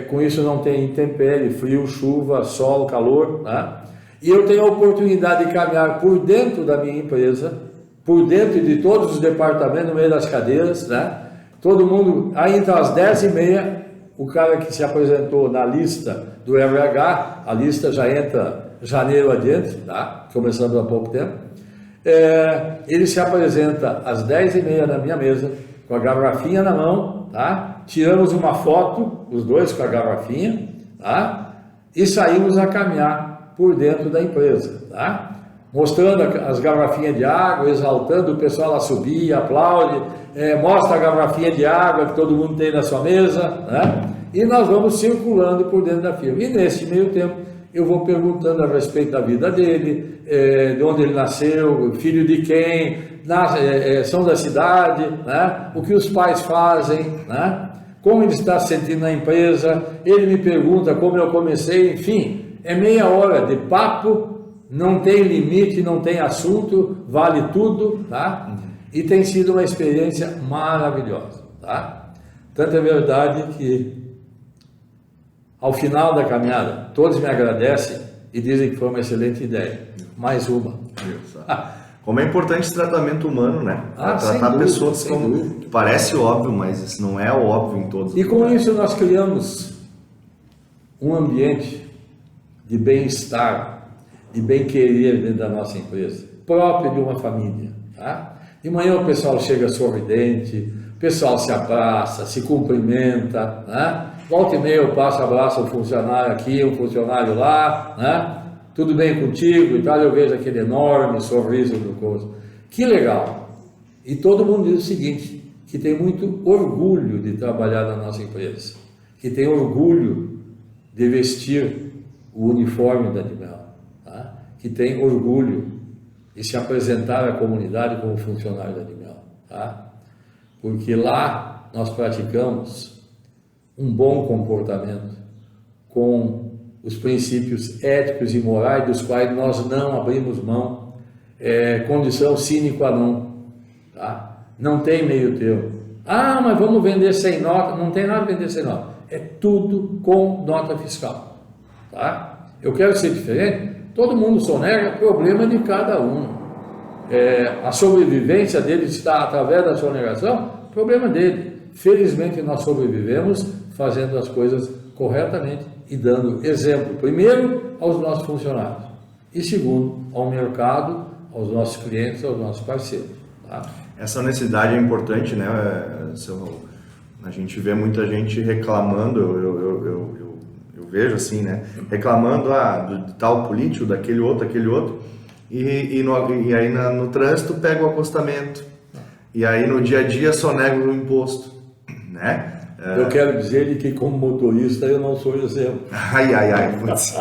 Com isso não tem intempérie, frio, chuva, sol, calor, tá? E eu tenho a oportunidade de caminhar por dentro da minha empresa, por dentro de todos os departamentos, no meio das cadeiras, né? Todo mundo, aí então às 10h30, o cara que se apresentou na lista do RH, a lista já entra janeiro adiante, tá? Começando há pouco tempo, ele se apresenta às 10h30 na minha mesa, com a garrafinha na mão, tá? Tiramos uma foto, os dois com a garrafinha, tá? E saímos a caminhar por dentro da empresa, tá? Mostrando as garrafinhas de água, exaltando o pessoal a subir, aplaude, mostra a garrafinha de água que todo mundo tem na sua mesa, né? E nós vamos circulando por dentro da firma. E nesse meio tempo, eu vou perguntando a respeito da vida dele, de onde ele nasceu, filho de quem, são da cidade, né? O que os pais fazem, né? Como ele está se sentindo na empresa, ele me pergunta como eu comecei, enfim, é meia hora de papo, não tem limite, não tem assunto, vale tudo, tá? E tem sido uma experiência maravilhosa, tá? Tanto é verdade que ao final da caminhada, todos me agradecem e dizem que foi uma excelente ideia. Mais uma. Como é importante esse tratamento humano, né? Tratar pessoas como... Parece óbvio, mas isso não é óbvio em todos os lugares. E com isso nós criamos um ambiente de bem-estar, de bem-querer dentro da nossa empresa, próprio de uma família, tá? De manhã o pessoal chega sorridente, o pessoal se abraça, se cumprimenta, né? Volta e meia eu passo, abraço um funcionário aqui, um funcionário lá, né? Tudo bem contigo e tal, eu vejo aquele enorme sorriso do coisa. Que legal! E todo mundo diz o seguinte, que tem muito orgulho de trabalhar na nossa empresa, que tem orgulho de vestir o uniforme da Dimel, tá? Que tem orgulho de se apresentar à comunidade como funcionário da Dimel, tá? Porque lá nós praticamos um bom comportamento com os princípios éticos e morais dos quais nós não abrimos mão, condição sine qua non, tá? Não tem meio termo. Ah, mas vamos vender sem nota, não tem nada a vender sem nota, é tudo com nota fiscal, tá? Eu quero ser diferente, todo mundo sonega, problema de cada um, a sobrevivência dele está através da sonegação, problema dele. Felizmente nós sobrevivemos fazendo as coisas corretamente e dando exemplo, primeiro, aos nossos funcionários e segundo, ao mercado, aos nossos clientes, aos nossos parceiros, tá? Essa honestidade é importante, né? A gente vê muita gente reclamando, eu vejo assim, né? Reclamando de tal político, daquele outro, e aí no trânsito pega o acostamento, e aí no dia a dia sonega o imposto, né? Eu quero dizer que como motorista eu não sou exemplo. Ai, putz.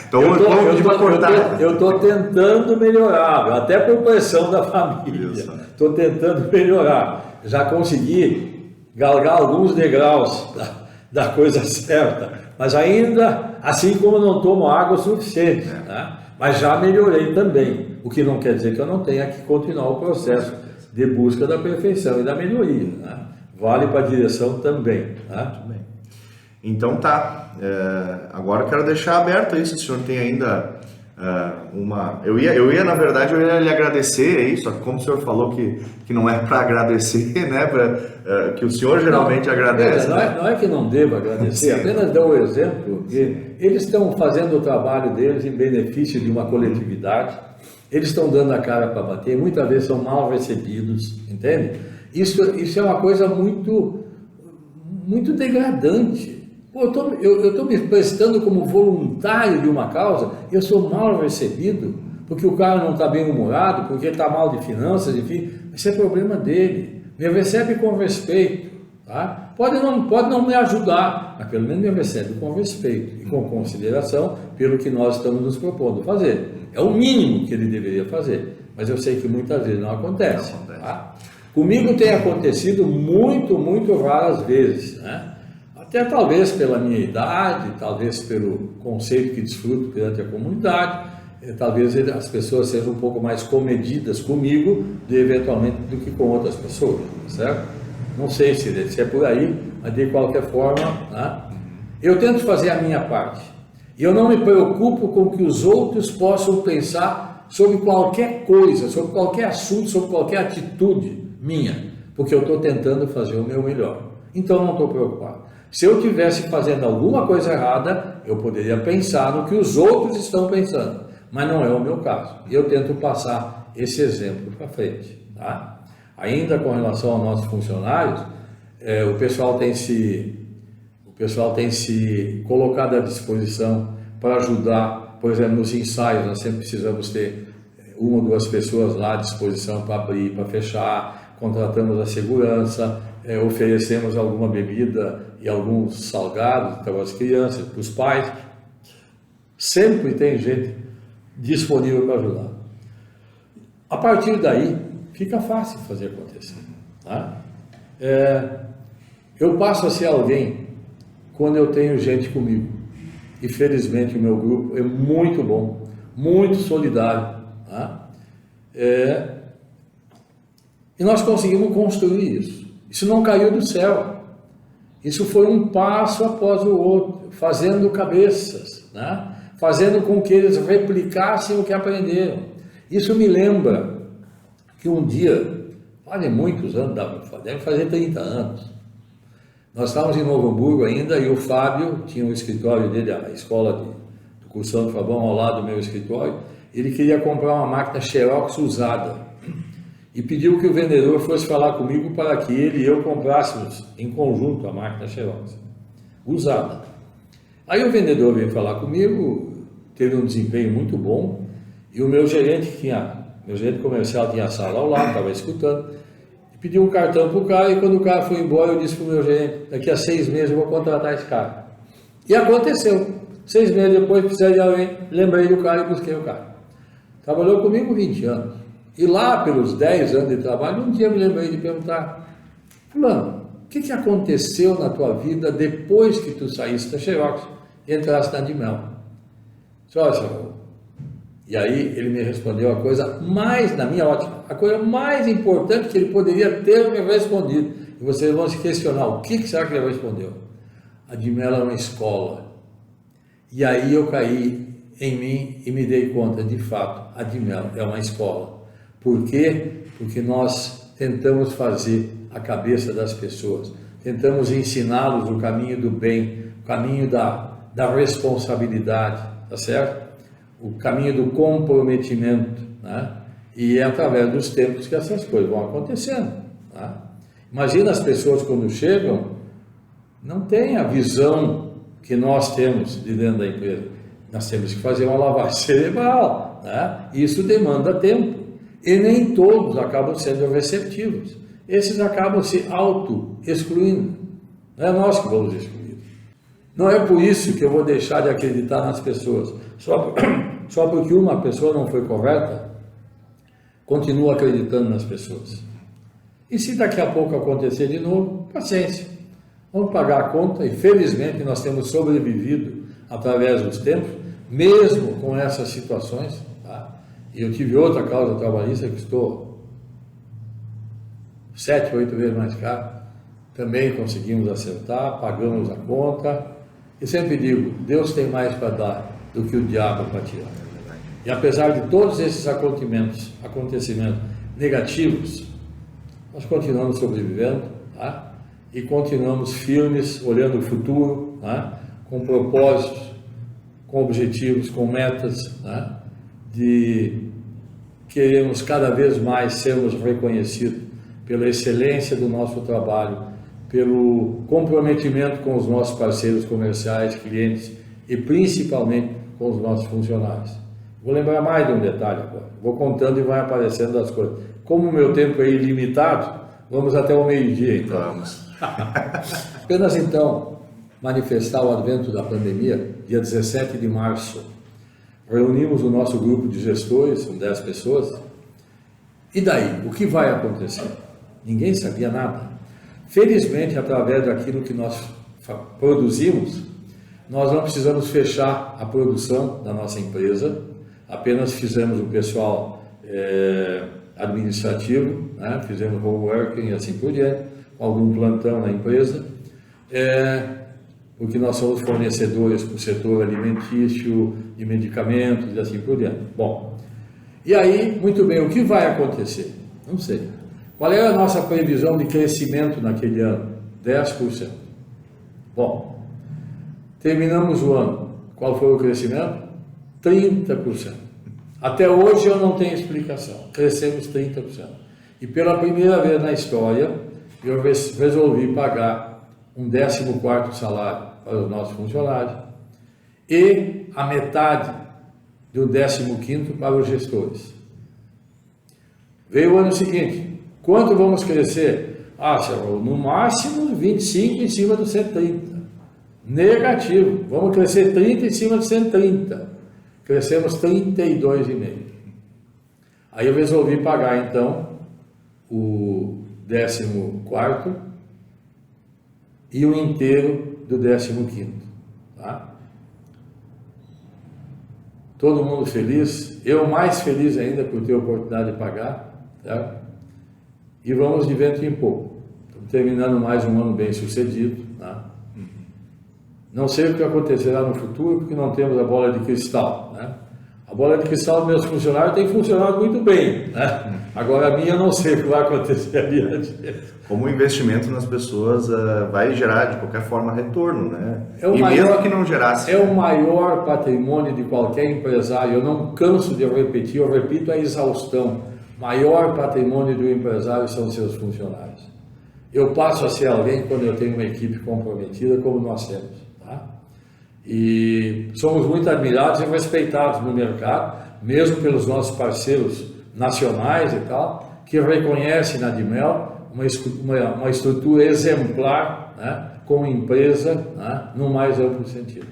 Então vamos cortar. Eu estou tentando melhorar, até por pressão da família. Estou tentando melhorar. Já consegui galgar alguns degraus da coisa certa, mas ainda, assim como não tomo água o suficiente, né? Mas já melhorei também, o que não quer dizer que eu não tenha que continuar o processo de busca da perfeição e da melhoria, né? Vale para a direção também, tá? Muito bem. Então tá, agora eu quero deixar aberto isso, se o senhor tem ainda eu ia na verdade lhe agradecer, isso, como o senhor falou que não é para agradecer, né, que o senhor geralmente agradece. Não é que não deva agradecer, apenas dá o exemplo que eles estão fazendo o trabalho deles em benefício de uma coletividade, eles estão dando a cara para bater, muitas vezes são mal recebidos, entende? Isso é uma coisa muito, muito degradante Pô, eu estou me prestando como voluntário de uma causa, eu sou mal recebido, porque o cara não está bem humorado, porque ele está mal de finanças, enfim, isso é problema dele. Me recebe com respeito, tá? Pode não me ajudar, mas pelo menos me recebe com respeito e com consideração pelo que nós estamos nos propondo fazer. É o mínimo que ele deveria fazer, mas eu sei que muitas vezes não acontece. Tá? Comigo tem acontecido muito raras vezes, né? Até talvez pela minha idade, talvez pelo conceito que desfruto perante a comunidade, talvez as pessoas sejam um pouco mais comedidas comigo eventualmente do que com outras pessoas, certo? Não sei se é por aí, mas de qualquer forma, né? Eu tento fazer a minha parte. E eu não me preocupo com o que os outros possam pensar sobre qualquer coisa, sobre qualquer assunto, sobre qualquer atitude minha, porque eu estou tentando fazer o meu melhor. Então não estou preocupado. Se eu estivesse fazendo alguma coisa errada, eu poderia pensar no que os outros estão pensando, mas não é o meu caso. E eu tento passar esse exemplo para frente. Tá? Ainda com relação aos nossos funcionários, o pessoal tem se colocado à disposição para ajudar, por exemplo, nos ensaios. Nós sempre precisamos ter uma ou duas pessoas lá à disposição para abrir, para fechar, contratamos a segurança, oferecemos alguma bebida e alguns salgados para as crianças, para os pais. Sempre tem gente disponível para ajudar. A partir daí, fica fácil fazer acontecer. Tá? Eu passo a ser alguém quando eu tenho gente comigo. E felizmente o meu grupo é muito bom, muito solidário. Tá? E nós conseguimos construir isso. Isso não caiu do céu. Isso foi um passo após o outro, fazendo cabeças, né? Fazendo com que eles replicassem o que aprenderam. Isso me lembra que um dia, faz muitos anos, deve fazer 30 anos, nós estávamos em Novo Hamburgo ainda e o Fábio tinha o escritório dele, a escola do Cursão do Fabão ao lado do meu escritório. Ele queria comprar uma máquina Xerox usada e pediu que o vendedor fosse falar comigo para que ele e eu comprássemos em conjunto a máquina Xerox usada. Aí o vendedor veio falar comigo, teve um desempenho muito bom e o meu gerente comercial tinha a sala ao lado, estava escutando, e pediu um cartão para o cara. E quando o cara foi embora, eu disse para o meu gerente: daqui a 6 meses eu vou contratar esse cara. E aconteceu. 6 meses depois, precisei de alguém, lembrei do cara e busquei o cara. Trabalhou comigo 20 anos. E lá, pelos 10 anos de trabalho, um dia me lembrei de perguntar: fulano, o que aconteceu na tua vida depois que tu saíste da Xerox e entraste na Dimel? Só, senhor. E aí ele me respondeu a coisa mais, na minha ótica, a coisa mais importante que ele poderia ter me respondido. E vocês vão se questionar: o que será que ele respondeu? A Dimel é uma escola. E aí eu caí em mim e me dei conta, de fato, a Dimel é uma escola. Por quê? Porque nós tentamos fazer a cabeça das pessoas, tentamos ensiná-los o caminho do bem, o caminho da responsabilidade, tá certo? O caminho do comprometimento, né? E é através dos tempos que essas coisas vão acontecendo. Tá? Imagina as pessoas quando chegam, não têm a visão que nós temos de dentro da empresa. Nós temos que fazer uma lavagem cerebral, né? Isso demanda tempo. E nem todos acabam sendo receptivos. Esses acabam se auto-excluindo. Não é nós que vamos excluir. Não é por isso que eu vou deixar de acreditar nas pessoas. Só porque uma pessoa não foi correta, continuo acreditando nas pessoas. E se daqui a pouco acontecer de novo, paciência. Vamos pagar a conta e felizmente nós temos sobrevivido através dos tempos, mesmo com essas situações. Tá? E eu tive outra causa trabalhista que custou 7, 8 vezes mais caro. Também conseguimos acertar, pagamos a conta. E sempre digo, Deus tem mais para dar do que o diabo para tirar. E apesar de todos esses acontecimentos negativos, nós continuamos sobrevivendo, tá? E continuamos firmes, olhando o futuro, tá? Com propósitos, com objetivos, com metas, tá? De queremos cada vez mais sermos reconhecidos pela excelência do nosso trabalho, pelo comprometimento com os nossos parceiros comerciais, clientes e principalmente com os nossos funcionários. Vou lembrar mais de um detalhe agora, vou contando e vai aparecendo as coisas. Como o meu tempo é ilimitado, vamos até o meio-dia então. Vamos. Apenas então manifestar o advento da pandemia, dia 17 de março. Reunimos o nosso grupo de gestores, são 10 pessoas. E daí, o que vai acontecer? Ninguém sabia nada. Felizmente, através daquilo que nós produzimos, nós não precisamos fechar a produção da nossa empresa, apenas fizemos o pessoal administrativo, né? Fizemos homeworking e assim por diante, algum plantão na empresa, porque nós somos fornecedores para o setor alimentício, de medicamentos e assim por diante. Bom, e aí, muito bem, o que vai acontecer? Não sei. Qual é a nossa previsão de crescimento naquele ano? 10%. Bom, terminamos o ano. Qual foi o crescimento? 30%. Até hoje eu não tenho explicação. Crescemos 30%. E pela primeira vez na história, eu resolvi pagar um 14º salário para os nossos funcionários e a metade do 15º para os gestores. Veio o ano seguinte. Quanto vamos crescer? Senhor, no máximo 25 em cima do 130. Negativo. Vamos crescer 30 em cima do 130. Crescemos 32,5. Aí eu resolvi pagar então o 14º e o inteiro do 15º. Tá? Todo mundo feliz, eu mais feliz ainda por ter a oportunidade de pagar, tá? E vamos de vento em pouco. Estamos terminando mais um ano bem sucedido, tá? Não sei o que acontecerá no futuro, porque não temos a bola de cristal, né? A bola de cristal dos meus funcionários tem funcionado muito bem, né? Agora a minha eu não sei o que vai acontecer adiante. Como o investimento nas pessoas vai gerar de qualquer forma retorno, né? Mesmo que não gerasse. É o maior patrimônio de qualquer empresário. Eu não canso de repetir, eu repito a exaustão. Maior patrimônio do empresário são seus funcionários. Eu passo a ser alguém quando eu tenho uma equipe comprometida, como nós temos. Tá? E somos muito admirados e respeitados no mercado, mesmo pelos nossos parceiros nacionais e tal, que reconhecem na Dimel uma estrutura exemplar, né, como empresa, né, no mais amplo sentido.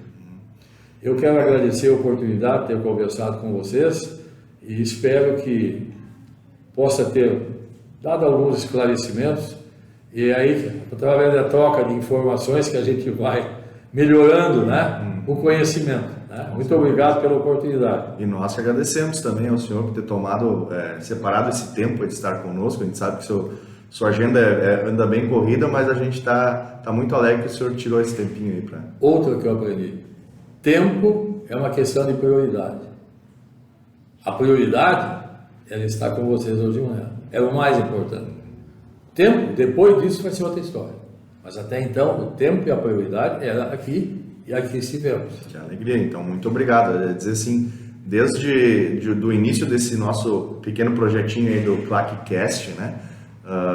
Eu quero agradecer a oportunidade de ter conversado com vocês e espero que possa ter dado alguns esclarecimentos e aí, através da troca de informações que a gente vai melhorando, né, o conhecimento. Né? Muito obrigado pela oportunidade. E nós agradecemos também ao senhor por ter tomado, separado esse tempo de estar conosco. A gente sabe que sua agenda anda bem corrida, mas a gente está muito alegre que o senhor tirou esse tempinho aí para... Outra que eu aprendi, tempo é uma questão de prioridade. A prioridade, ela está com vocês hoje de manhã, é o mais importante. Tempo, depois disso vai ser outra história, mas até então o tempo e a prioridade era aqui e aqui estivemos. Que alegria, então, muito obrigado. É dizer assim, desde do início desse nosso pequeno projetinho aí do ClaqueCast, né?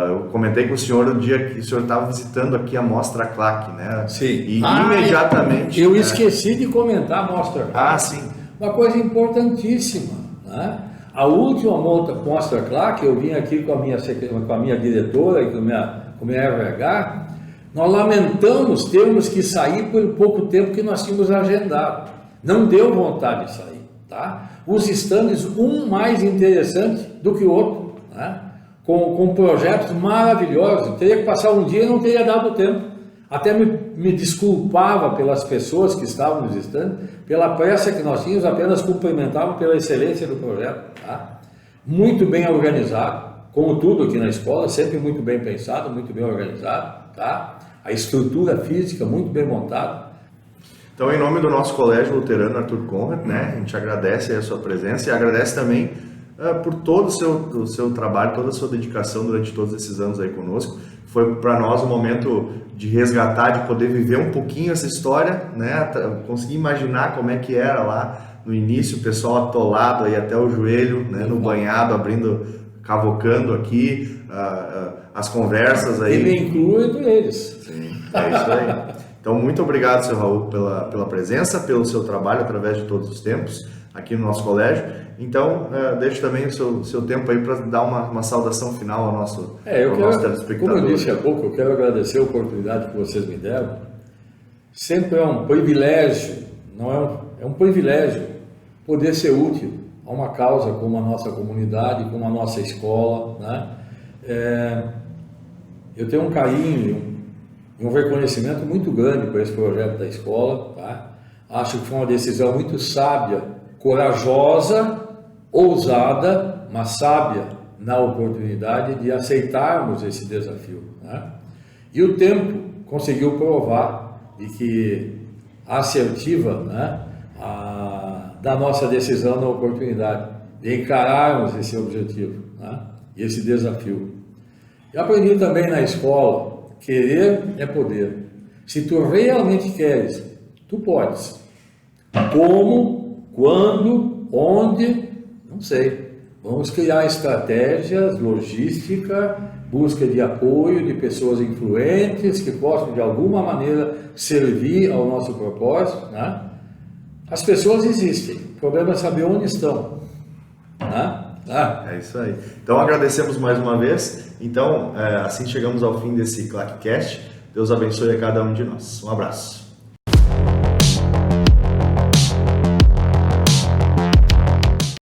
Eu comentei com o senhor o dia que o senhor estava visitando aqui a Mostra Claque, né? Sim. E imediatamente... Eu esqueci de comentar a Mostra Claque. Sim. Uma coisa importantíssima, né? A última Mostra Claque, eu vim aqui com a minha diretora e com a minha RH, nós lamentamos termos que sair por pouco tempo que nós tínhamos agendado. Não deu vontade de sair, tá? Os estandes, um mais interessante do que o outro, né? Com projetos maravilhosos. Teria que passar um dia e não teria dado tempo. Até me desculpava pelas pessoas que estavam nos estandes, pela pressa que nós tínhamos, apenas cumprimentavam pela excelência do projeto. Tá? Muito bem organizado, como tudo aqui na escola, sempre muito bem pensado, muito bem organizado. Tá? A estrutura física muito bem montada. Então, em nome do nosso colégio luterano Arthur Conrad, né, a gente agradece a sua presença e agradece também por todo o seu trabalho, toda a sua dedicação durante todos esses anos aí conosco. Foi para nós um momento de resgatar, de poder viver um pouquinho essa história, né? Conseguir imaginar como é que era lá no início, o pessoal atolado aí até o joelho, né? No banhado, abrindo cavocando aqui as conversas aí. E me incluo entre eles. Sim, é isso aí. Então, muito obrigado, seu Raul, pela presença, pelo seu trabalho através de todos os tempos aqui no nosso colégio. Então, deixe também o seu tempo aí para dar uma saudação final ao nosso telespectador. Como eu disse há pouco, eu quero agradecer a oportunidade que vocês me deram. Sempre é um privilégio, é um privilégio poder ser útil a uma causa como a nossa comunidade, como a nossa escola, né? Eu tenho um carinho e um reconhecimento muito grande por esse projeto da escola, tá? Acho que foi uma decisão muito sábia, corajosa, ousada, mas sábia na oportunidade de aceitarmos esse desafio, né? E o tempo conseguiu provar de que a assertiva, né, da nossa decisão na oportunidade de encararmos esse objetivo, né, e esse desafio. Eu aprendi também na escola: querer é poder. Se tu realmente queres, tu podes. Como, quando, onde, não sei. Vamos criar estratégias, logística, busca de apoio de pessoas influentes que possam de alguma maneira servir ao nosso propósito, né? As pessoas existem, o problema é saber onde estão, né? É isso aí. Então agradecemos mais uma vez. Então, assim chegamos ao fim desse ClaqueCast. Deus abençoe a cada um de nós. Um abraço.